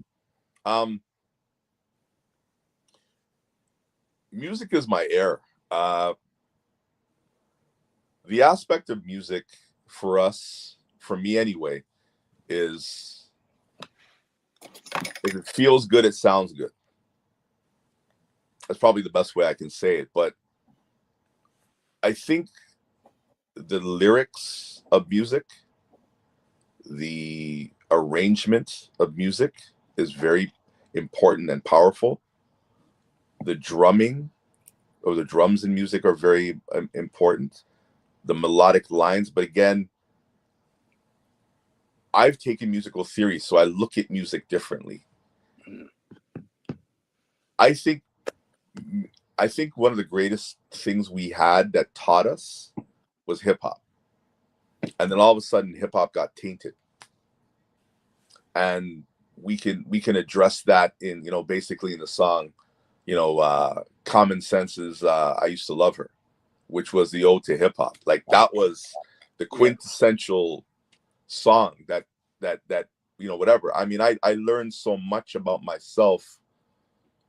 Music is my air. The aspect of music for us, for me anyway, is if it feels good, it sounds good. That's probably the best way I can say it. But I think the lyrics of music, the arrangement of music is very important and powerful. The drumming or the drums in music are very important. The melodic lines, but again, I've taken musical theory, so I look at music differently. I think one of the greatest things we had that taught us was hip hop. And then all of a sudden hip hop got tainted. And we can address that in, basically in the song, Common Sense's I Used to Love Her, which was the ode to hip hop. Like that was the quintessential song that whatever. I mean, I learned so much about myself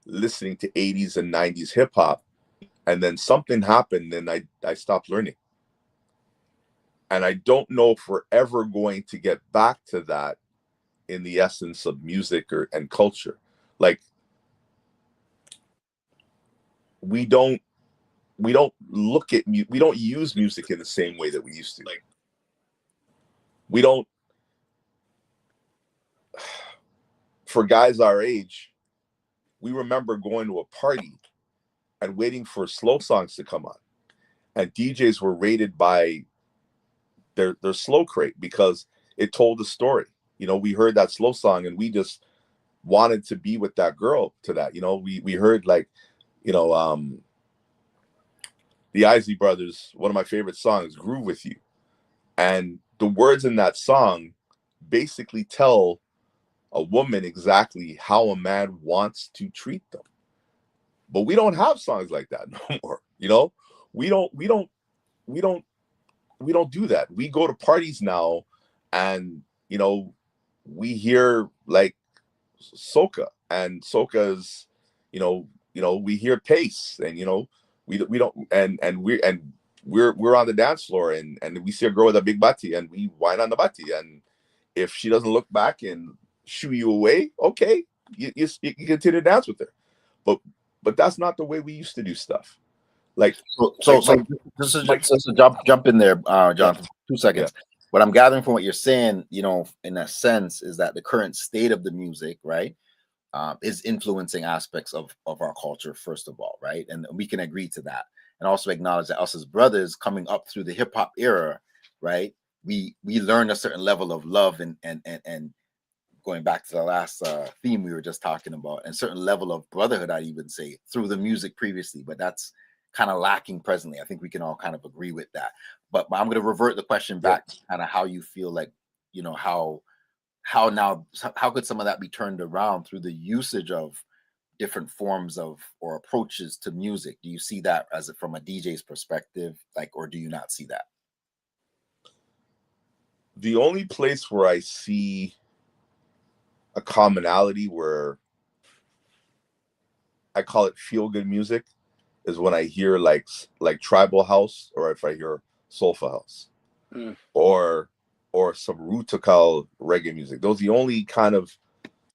listening to 80s and 90s hip hop, and then something happened and I stopped learning. And I don't know if we're ever going to get back to that in the essence of music and culture. Like we don't look at we don't use music in the same way that we used to. Like we don't, for guys our age, we remember going to a party and waiting for slow songs to come on, and DJs were rated by their slow crate because it told a story. We heard that slow song and we just wanted to be with that girl to that. We heard like, the Isley Brothers, one of my favorite songs, Groove With You. And the words in that song basically tell a woman exactly how a man wants to treat them. But we don't have songs like that no more. We don't do that. We go to parties now and, we hear like soca, and soca is, we hear pace, and, we don't, and we're on the dance floor and we see a girl with a big body and we whine on the body. And if she doesn't look back and shoo you away, okay, you continue to dance with her. But that's not the way we used to do stuff. Like, so just to jump in there, John, for 2 seconds. Yeah. What I'm gathering from what you're saying, in a sense, is that the current state of the music, right, is influencing aspects of our culture, first of all, right? And we can agree to that. And also acknowledge that us as brothers coming up through the hip hop era, right, we learned a certain level of love and going back to the last theme we were just talking about, and certain level of brotherhood, I'd even say, through the music previously, but that's kind of lacking presently. I think we can all kind of agree with that. But I'm going to revert the question back to kind of how you feel like, how could some of that be turned around through the usage of different forms of or approaches to music? Do you see that as from a DJ's perspective, like, or do you not see that? The only place where I see a commonality, where I call it feel good music, is when I hear like tribal house, or if I hear soulful house, or some rootikal reggae music. Those are the only kind of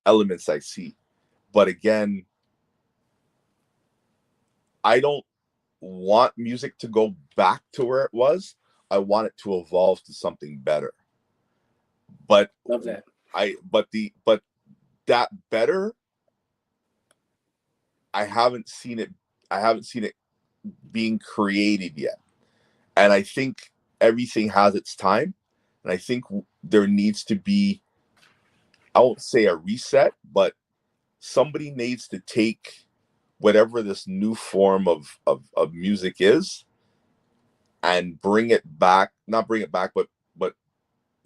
elements I see. But again, I don't want music to go back to where it was. I want it to evolve to something better. But love that. But that better, I haven't seen it being created yet. And I think everything has its time. And I think there needs to be, I won't say a reset, but somebody needs to take whatever this new form of music is and bring it back, not bring it back, but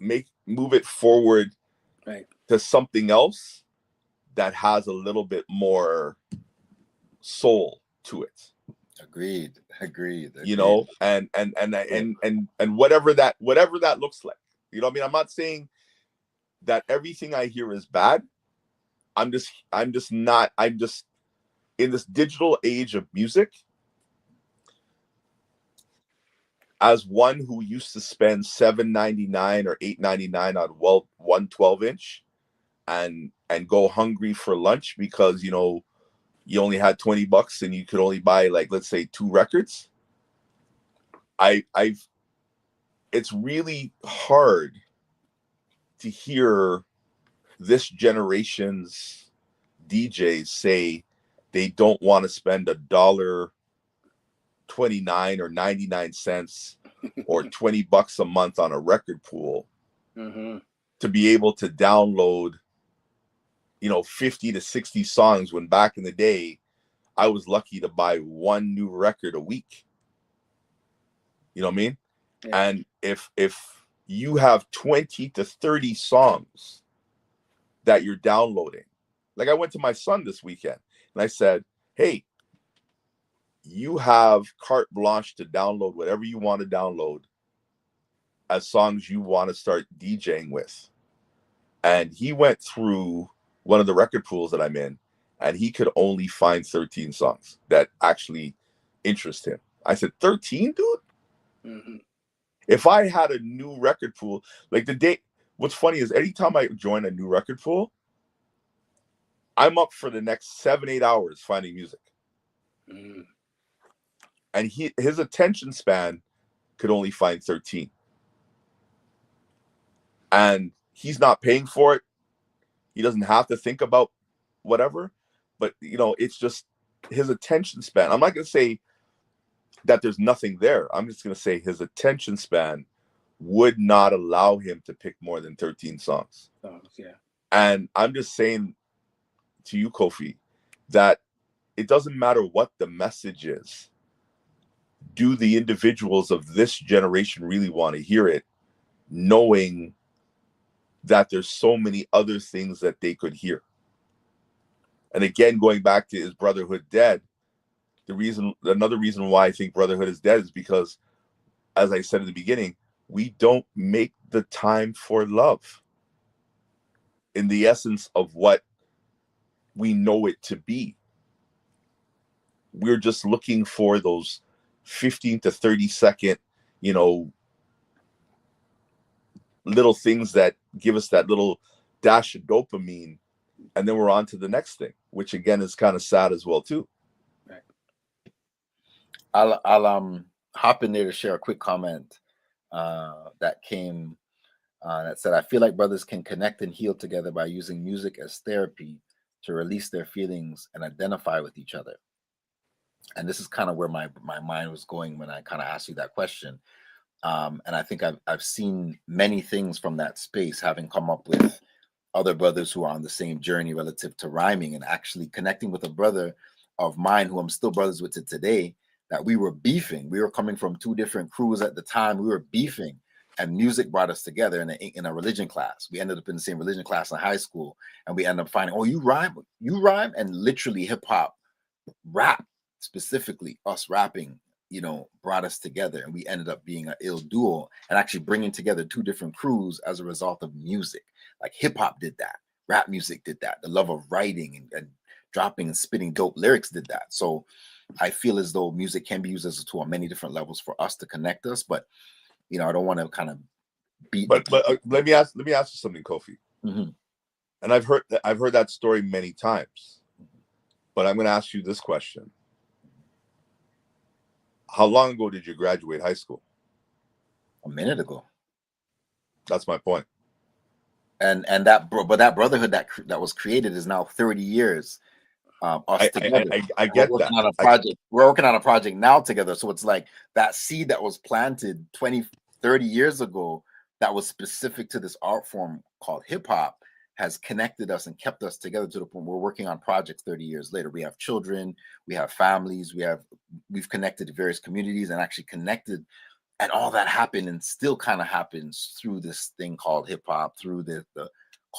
move it forward, right, to something else that has a little bit more soul to it. Agreed. And whatever that looks like. I mean, I'm not saying that everything I hear is bad. I'm just in this digital age of music, as one who used to spend $7.99 or $8.99 on one 12-inch and go hungry for lunch because you only had $20 and you could only buy, like, let's say 2 records. It's really hard to hear this generation's DJs say they don't want to spend $1.29 or 99 cents or $20 a month on a record pool to be able to download 50 to 60 songs, when back in the day I was lucky to buy 1 new record a week. You know what I mean? Yeah. And if you have 20 to 30 songs that you're downloading, like I went to my son this weekend and I said, hey, you have carte blanche to download whatever you want to download as songs you want to start DJing with. And he went through one of the record pools that I'm in, and he could only find 13 songs that actually interest him. I said, 13, dude? Mm-hmm. If I had a new record pool, like what's funny is anytime I join a new record pool, I'm up for the next 7-8 hours finding music. Mm. And his attention span could only find 13. And he's not paying for it. He doesn't have to think about whatever. But, it's just his attention span. I'm not going to say that there's nothing there. I'm just going to say his attention span would not allow him to pick more than 13 songs. Oh, yeah. And I'm just saying to you, Kofi, that it doesn't matter what the message is. Do the individuals of this generation really want to hear it, knowing that there's so many other things that they could hear? And again, going back to is Brotherhood dead? Another reason why I think Brotherhood is dead is because, as I said in the beginning, we don't make the time for love in the essence of what we know it to be. We're just looking for those 15 to 30 second, little things that give us that little dash of dopamine, and then we're on to the next thing, which again is kind of sad as well too. Right. I'll hop in there to share a quick comment that came that said, I feel like brothers can connect and heal together by using music as therapy to release their feelings and identify with each other. And this is kind of where my mind was going when I kind of asked you that question. And I think I've seen many things from that space, having come up with other brothers who are on the same journey relative to rhyming, and actually connecting with a brother of mine who I'm still brothers with today, that we were beefing. We were coming from 2 different crews at the time. We were beefing, and music brought us together in a religion class. We ended up in the same religion class in high school, and we ended up finding, oh, you rhyme, and literally hip hop, rap, specifically us rapping, brought us together, and we ended up being an ill duo and actually bringing together 2 different crews as a result of music. Like hip hop did that, rap music did that, the love of writing and dropping and spitting dope lyrics did that. So I feel as though music can be used as a tool on many different levels for us to connect us, but I don't want to kind of beat. But let me ask you something, Kofi. Mm-hmm. And I've heard that story many times, but I'm going to ask you this question: how long ago did you graduate high school? A minute ago. That's my point. And that brotherhood that was created is now 30 years. Us together. I get that. On a project. We're working on a project now together. So it's like that seed that was planted 20, 30 years ago that was specific to this art form called hip hop has connected us and kept us together to the point we're working on projects 30 years later. We have children, we have families, we've connected to various communities and actually connected, and all that happened and still kind of happens through this thing called hip hop, through the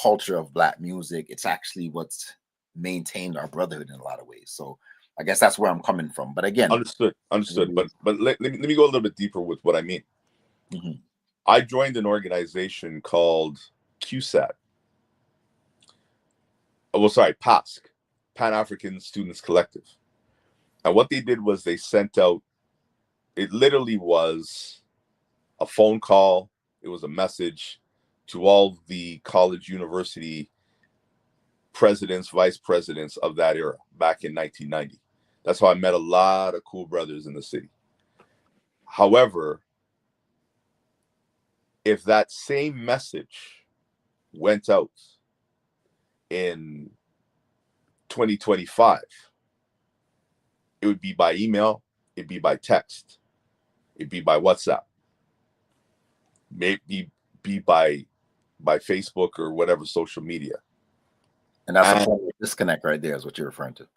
culture of Black music. It's actually what's maintained our brotherhood in a lot of ways. So I guess that's where I'm coming from. But again, understood. But let me go a little bit deeper with what I mean. Mm-hmm. I joined an organization called QSAT. PASC. Pan-African Students Collective. And what they did was they sent out, it literally was a phone call, it was a message to all the college university presidents, vice presidents of that era back in 1990. That's how I met a lot of cool brothers in the city. However, if that same message went out in 2025, it would be by email, it'd be by text, it'd be by WhatsApp, maybe be by Facebook or whatever social media. And that's a disconnect right there is what you're referring to.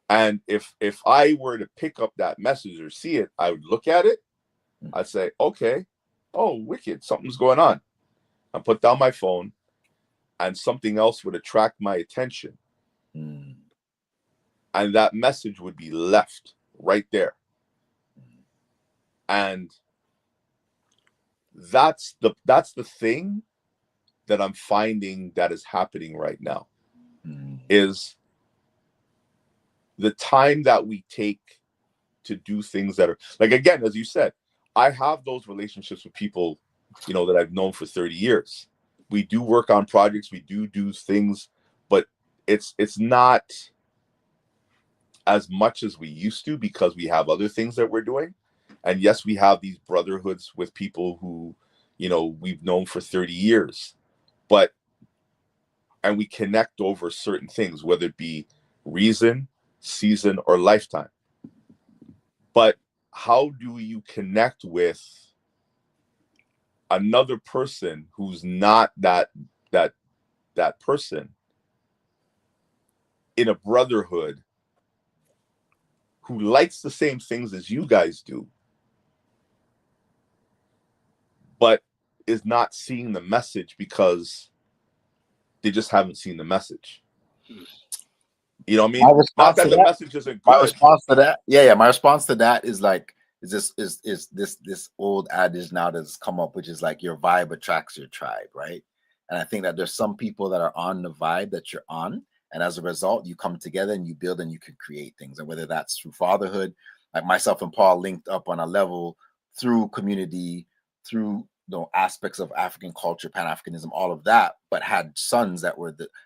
And if I were to pick up that message or see it, I would look at it, I'd say, okay, oh, wicked, something's going on. I put down my phone and something else would attract my attention. And that message would be left right there. And that's the thing that I'm finding that is happening right now, is the time that we take to do things that are, like, again, as you said, I have those relationships with people, you know, that I've known for 30 years. We do work on projects, we do things, but it's not as much as we used to because we have other things that we're doing. And yes, we have these brotherhoods with people who, you know, we've known for 30 years, and we connect over certain things, whether it be reason, season, or lifetime. But how do you connect with another person who's not that person in a brotherhood who likes the same things as you guys do, but is not seeing the message because they just haven't seen the message? You know what I mean? Not that the message isn't good. My response to that, my response to that is like, is this old adage now that's come up, which is like your vibe attracts your tribe, right? And I think that there's some people that are on the vibe that you're on, and as a result, you come together and you build and you can create things. And whether that's through fatherhood, like myself and Paul linked up on a level through community, through aspects of African culture, Pan-Africanism, all of that, but had sons that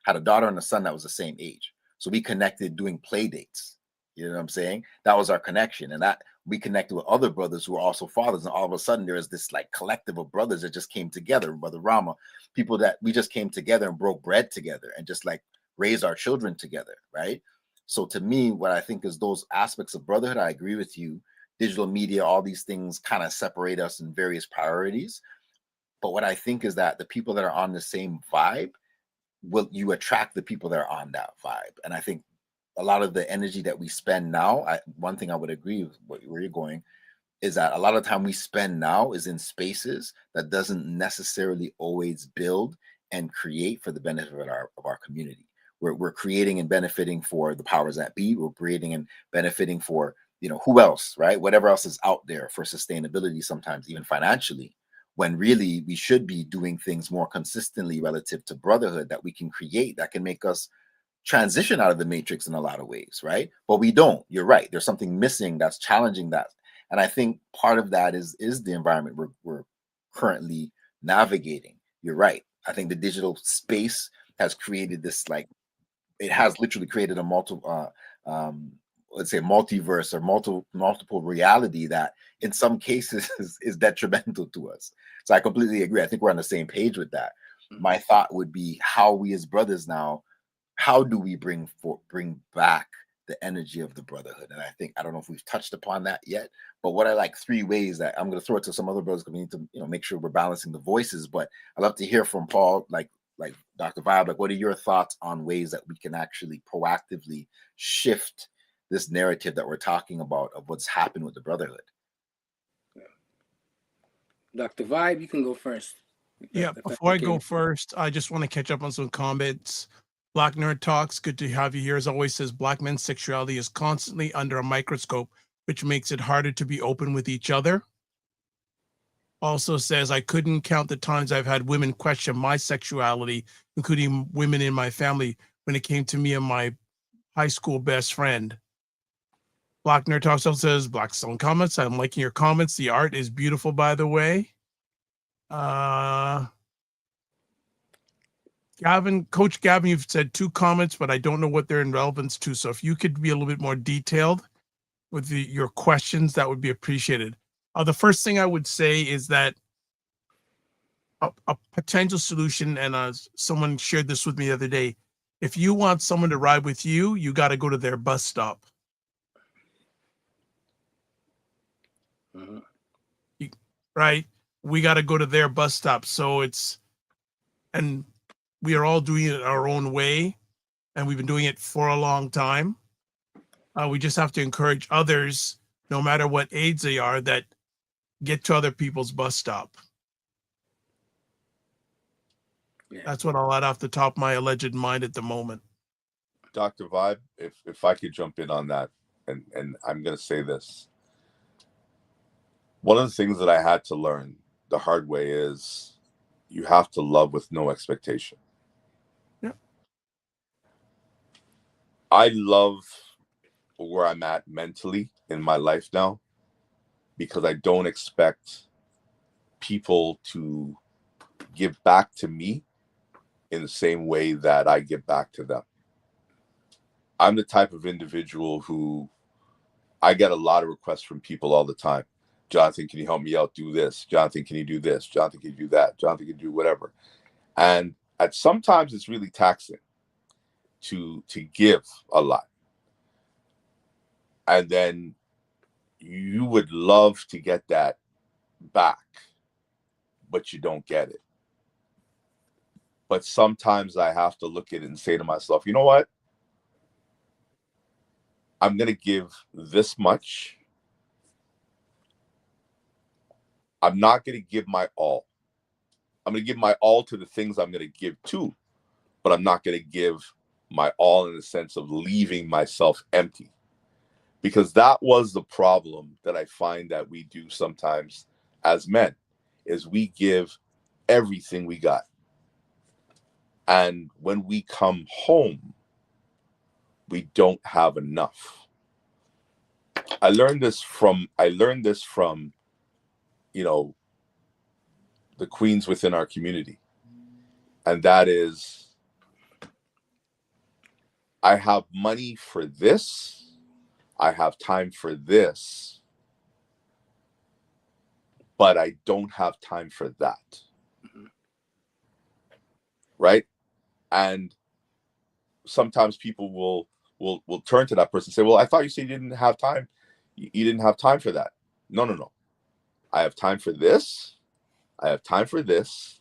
had a daughter and a son that was the same age. So we connected doing play dates. You know what I'm saying? That was our connection. And that we connected with other brothers who were also fathers. And all of a sudden there is this like collective of brothers that just came together. Brother Rama, people that we just came together and broke bread together and just like raised our children together, right? So to me, what I think is those aspects of brotherhood, I agree with you. Digital media, all these things kind of separate us in various priorities. But what I think is that the people that are on the same vibe, you attract the people that are on that vibe. And I think a lot of the energy that we spend now, one thing I would agree with where you're going is that a lot of time we spend now is in spaces that doesn't necessarily always build and create for the benefit of our community. We're creating and benefiting for the powers that be. We're creating and benefiting for, you know, who else, right? Whatever else is out there for sustainability, sometimes even financially, when really we should be doing things more consistently relative to brotherhood that we can create that can make us transition out of the matrix in a lot of ways, right? But we don't. You're right. There's something missing that's challenging that. And I think part of that is the environment we're currently navigating. You're right. I think the digital space has created this, like, it has literally created a multiverse or multiple reality that in some cases is detrimental to us. So I completely agree. I think we're on the same page with that. My thought would be how we as brothers now, how do we bring back the energy of the brotherhood? And I don't know if we've touched upon that yet, but what I like 3 ways that I'm going to throw it to some other brothers because we need to, you know, make sure we're balancing the voices. But I'd love to hear from Paul, like Dr. Vibe, like, what are your thoughts on ways that we can actually proactively shift this narrative that we're talking about of what's happened with the brotherhood? Dr. Vibe, you can go first. Yeah, before I go first, I just want to catch up on some comments. Black Nerd Talks, good to have you here. As always, says Black men's sexuality is constantly under a microscope, which makes it harder to be open with each other. Also says, I couldn't count the times I've had women question my sexuality, including women in my family, when it came to me and my high school best friend. Black Nerd Talk Show says, Black Stone comments. I'm liking your comments. The art is beautiful, by the way. Coach Gavin, you've said 2 comments, but I don't know what they're in relevance to. So if you could be a little bit more detailed with your questions, that would be appreciated. The first thing I would say is that a potential solution, and someone shared this with me the other day, if you want someone to ride with you, you got to go to their bus stop. Right? We got to go to their bus stop. So and we are all doing it our own way, and we've been doing it for a long time. We just have to encourage others, no matter what age they are, that get to other people's bus stop. Yeah. That's what I'll add off the top of my alleged mind at the moment. Dr. Vibe, if I could jump in on that, and I'm going to say this. One of the things that I had to learn the hard way is you have to love with no expectation. Yeah. I love where I'm at mentally in my life now because I don't expect people to give back to me in the same way that I give back to them. I'm the type of individual who I get a lot of requests from people all the time. Jonathan, can you help me out? Do this. Jonathan, can you do this? Jonathan, can you do that? Jonathan, can you do whatever? And sometimes it's really taxing to give a lot. And then you would love to get that back, but you don't get it. But sometimes I have to look at it and say to myself, you know what? I'm going to give this much. I'm not going to give my all. I'm going to give my all to the things I'm going to give to, but I'm not going to give my all in the sense of leaving myself empty. Because that was the problem that I find that we do sometimes as men, is we give everything we got. And when we come home, we don't have enough. I learned this from, you know, the queens within our community. And that is, I have money for this. I have time for this. But I don't have time for that. Right? And sometimes people will turn to that person and say, well, I thought you said you didn't have time. You didn't have time for that. No. I have time for this. I have time for this,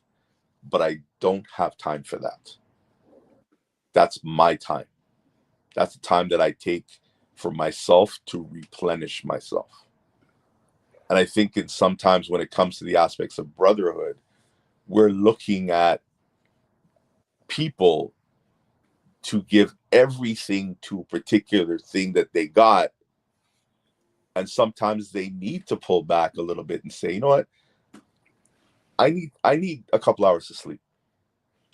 but I don't have time for that. That's my time. That's the time that I take for myself to replenish myself. And I think sometimes when it comes to the aspects of brotherhood, we're looking at people to give everything to a particular thing that they got. And sometimes they need to pull back a little bit and say, you know what? I need a couple hours to sleep.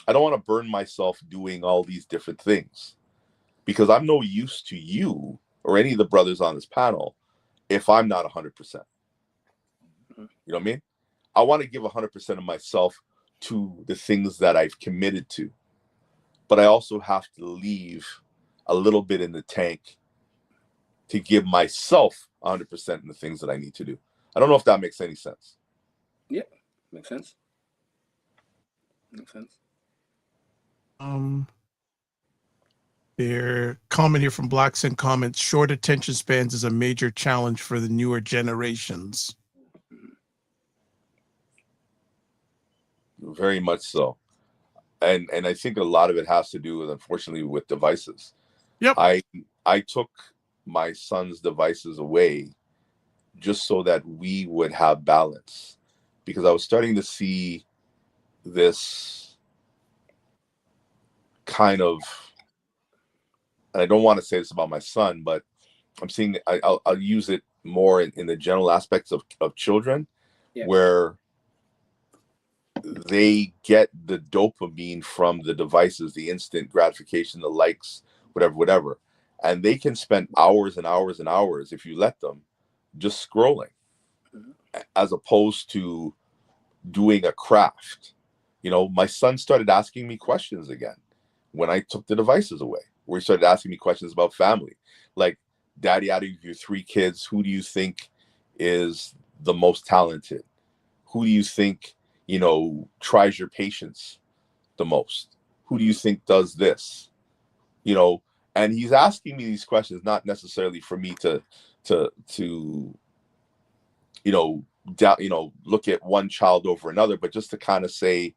I don't want to burn myself doing all these different things because I'm no use to you or any of the brothers on this panel if I'm not 100%. You know what I mean? I want to give 100% of myself to the things that I've committed to, but I also have to leave a little bit in the tank to give myself 100% in the things that I need to do. I don't know if that makes any sense. Yeah, makes sense. Makes sense. Their comment here from Black Sin comments, short attention spans is a major challenge for the newer generations. Very much so. And I think a lot of it has to do with, unfortunately, with devices. Yep. I took my son's devices away just so that we would have balance, because I was starting to see this kind of, and I don't want to say this about my son, but I'm seeing, I'll use it more in the general aspects of children, where they get the dopamine from the devices, the instant gratification, the likes, whatever. and they can spend hours and hours and hours, if you let them, just scrolling, as opposed to doing a craft. You know, my son started asking me questions again when I took the devices away, where he started asking me questions about family. Like, Daddy, out of your 3 kids, who do you think is the most talented? Who do you think, you know, tries your patience the most? Who do you think does this? You know, and he's asking me these questions, not necessarily for me to you know, look at one child over another, but just to kind of say,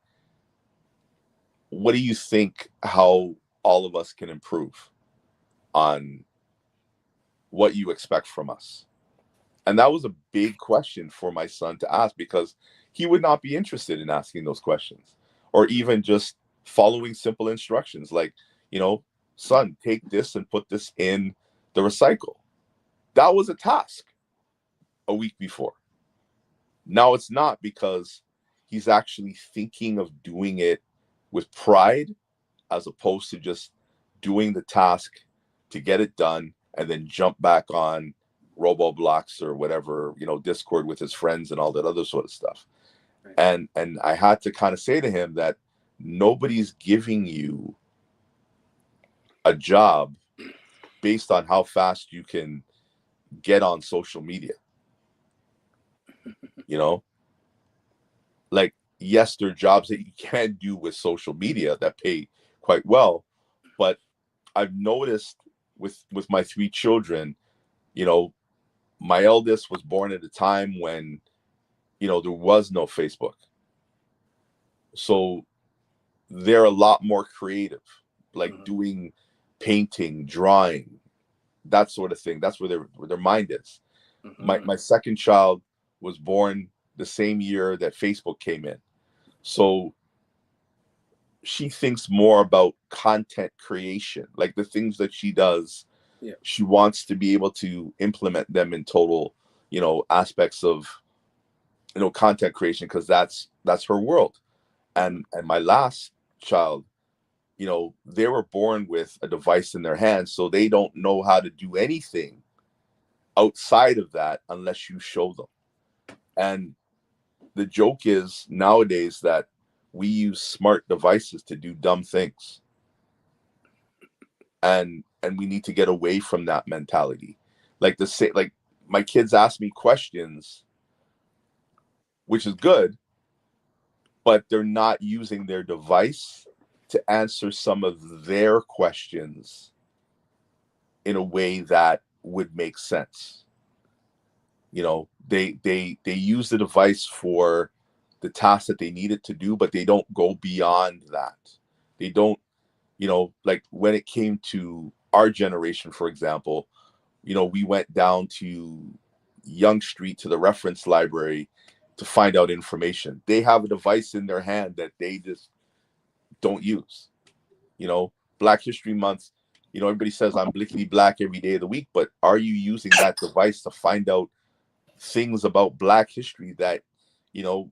what do you think how all of us can improve on what you expect from us? And that was a big question for my son to ask, because he would not be interested in asking those questions, or even just following simple instructions like, you know, son, take this and put this in the recycle. That was a task a week before. Now it's not, because he's actually thinking of doing it with pride, as opposed to just doing the task to get it done and then jump back on Roboblocks or whatever, you know, Discord with his friends and all that other sort of stuff. And I had to kind of say to him that nobody's giving you a job based on how fast you can get on social media. You know, like, yes, there are jobs that you can do with social media that pay quite well, but I've noticed with my 3 children, you know, my eldest was born at a time when, you know, there was no Facebook. So they're a lot more creative, like doing painting, drawing, that sort of thing. That's where their mind is. My second child was born the same year that Facebook came in. So she thinks more about content creation, like the things that she does. Yeah. She wants to be able to implement them in total, you know, aspects of, you know, content creation, because that's her world. And my last child, you know, they were born with a device in their hands, so they don't know how to do anything outside of that unless you show them. And the joke is nowadays that we use smart devices to do dumb things. And we need to get away from that mentality. Like my kids ask me questions, which is good, but they're not using their device to answer some of their questions in a way that would make sense. You know, they use the device for the task that they need it to do, but they don't go beyond that. They don't, you know, like when it came to our generation, for example, you know, we went down to Young Street to the reference library to find out information. They have a device in their hand that they just don't use. You know, Black History Month, you know, everybody says I'm blickety black every day of the week, but are you using that device to find out things about Black history that, you know,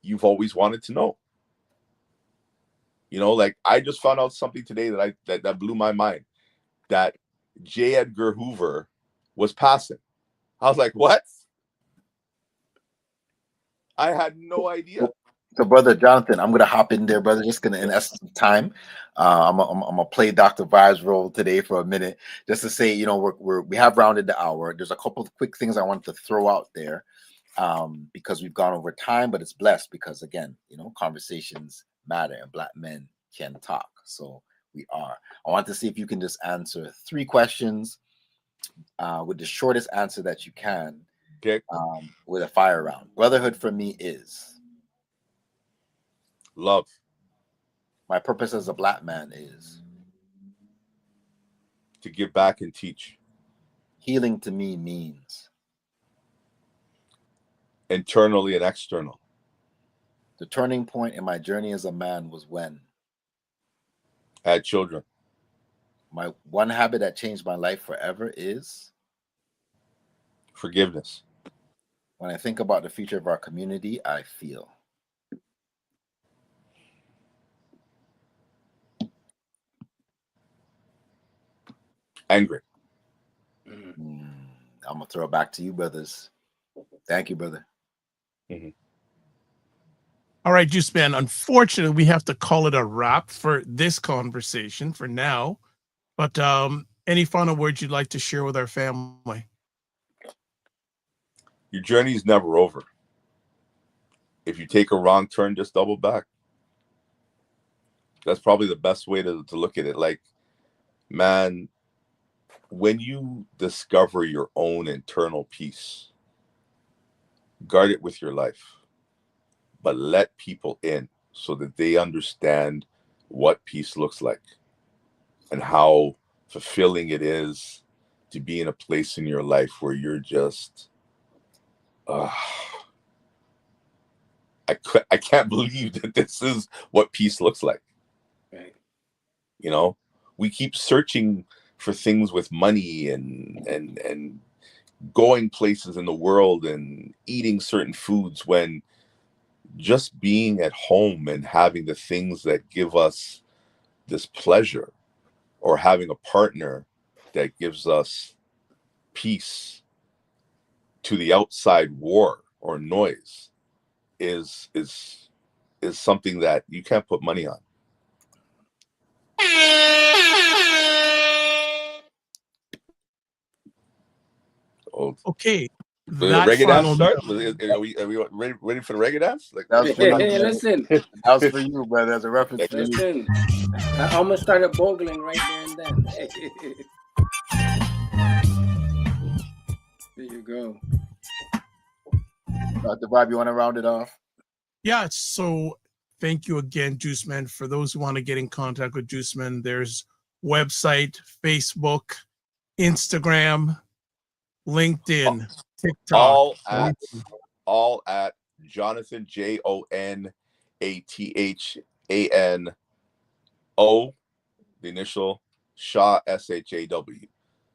you've always wanted to know? You know, like I just found out something today that blew my mind, that J. Edgar Hoover was passing. I was like, what? I had no idea. So, Brother Jonathan, I'm gonna hop in there, brother. Just gonna, in essence of time, I'm gonna play Dr. Vibe's role today for a minute, just to say, you know, we have rounded the hour. There's a couple of quick things I wanted to throw out there, because we've gone over time, but it's blessed because, again, you know, conversations matter and Black men can talk. So we are. I want to see if you can just answer 3 questions with the shortest answer that you can. Okay. With a fire round. Brotherhood for me is love. My purpose as a Black man is to give back and teach. Healing to me means internally and external. The turning point in my journey as a man was when I had children. My one habit that changed my life forever is forgiveness. When I think about the future of our community, I feel Angry. I'm gonna throw it back to you, brothers. Thank you, brother. All right, Juiceman. Unfortunately, we have to call it a wrap for this conversation for now. But any final words you'd like to share with our family? Your journey is never over. If you take a wrong turn, just double back. That's probably the best way to look at it. Like, man, when you discover your own internal peace, guard it with your life, but let people in so that they understand what peace looks like and how fulfilling it is to be in a place in your life where you're just, I can't believe that this is what peace looks like. Right. You know, we keep searching for things with money and going places in the world and eating certain foods, when just being at home and having the things that give us this pleasure, or having a partner that gives us peace to the outside war or noise, is something that you can't put money on. Okay. The reggae dance start? Are we ready for the reggae dance? Like, That was for you. Hey, listen. That was for you, brother. That's a reference for you. Listen, I almost started bogling right there and then. There you go. Dr. Bob, you want to round it off? Yeah, so thank you again, Juiceman. For those who want to get in contact with Juiceman, there's website, Facebook, Instagram, LinkedIn, TikTok. All at Jonathan, JONATHANO, the initial Shaw, SHAW.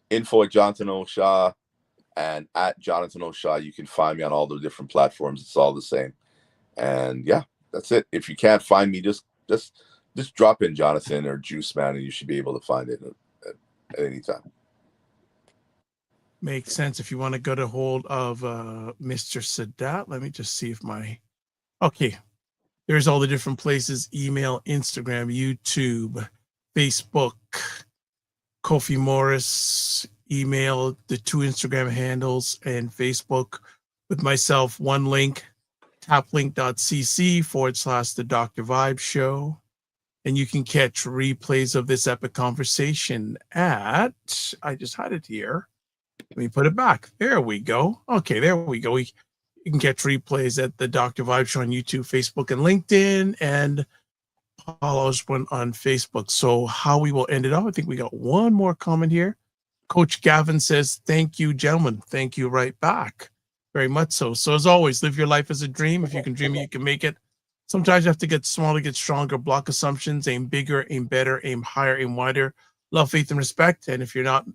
Info at Jonathan O. Shaw, and at Jonathan O. Shaw. You can find me on all the different platforms. It's all the same. And yeah, that's it. If you can't find me, just drop in Jonathan or Juiceman, and you should be able to find it at any time. Makes sense. If you want to get a hold of Mr. Sadat, let me just see if okay. There's all the different places: email, Instagram, YouTube, Facebook, Kofi Morris, email, the 2 Instagram handles, and Facebook with myself. One link, taplink.cc/the Dr. Vibe Show. And you can catch replays of this epic conversation at, I just had it here. Let me put it back. There we go. Okay, there we go. You can catch replays at the Dr. Vibe Show on YouTube, Facebook, and LinkedIn, and Paul Osbourne on Facebook. So how we will end it off, I think we got one more comment here. Coach Gavin says, thank you, gentlemen. Thank you right back. Very much so. So as always, live your life as a dream. If you can dream it, you can make it. Sometimes you have to get smaller, get stronger, block assumptions, aim bigger, aim better, aim higher, aim wider, love, faith, and respect. And if you're not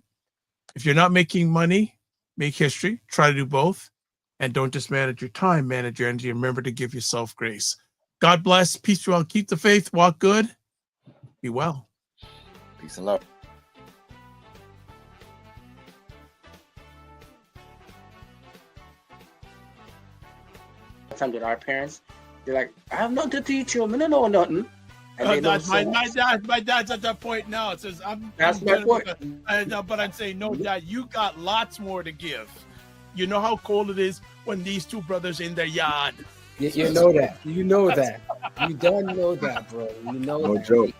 making money, make history. Try to do both. And don't just manage your time, manage your energy. And remember to give yourself grace. God bless. Peace, well. Keep the faith. Walk good. Be well. Peace and love. Sometimes with our parents, they're like, I have nothing to teach you. I don't know nothing. My dad's at that point now. It says, That's my point. But I'm saying, no, Dad, you got lots more to give. You know how cold it is when these 2 brothers in their yard. You know that. You know that. You don't know that, bro. You know No that. joke.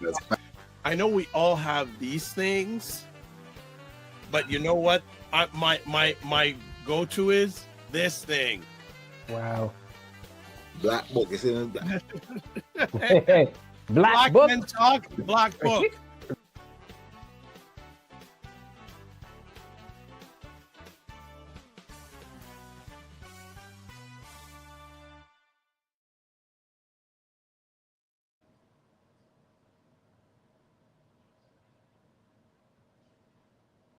I know we all have these things, but you know what? My go-to is this thing. Wow. Black book. It's in Black book. Men Talk, Black Book.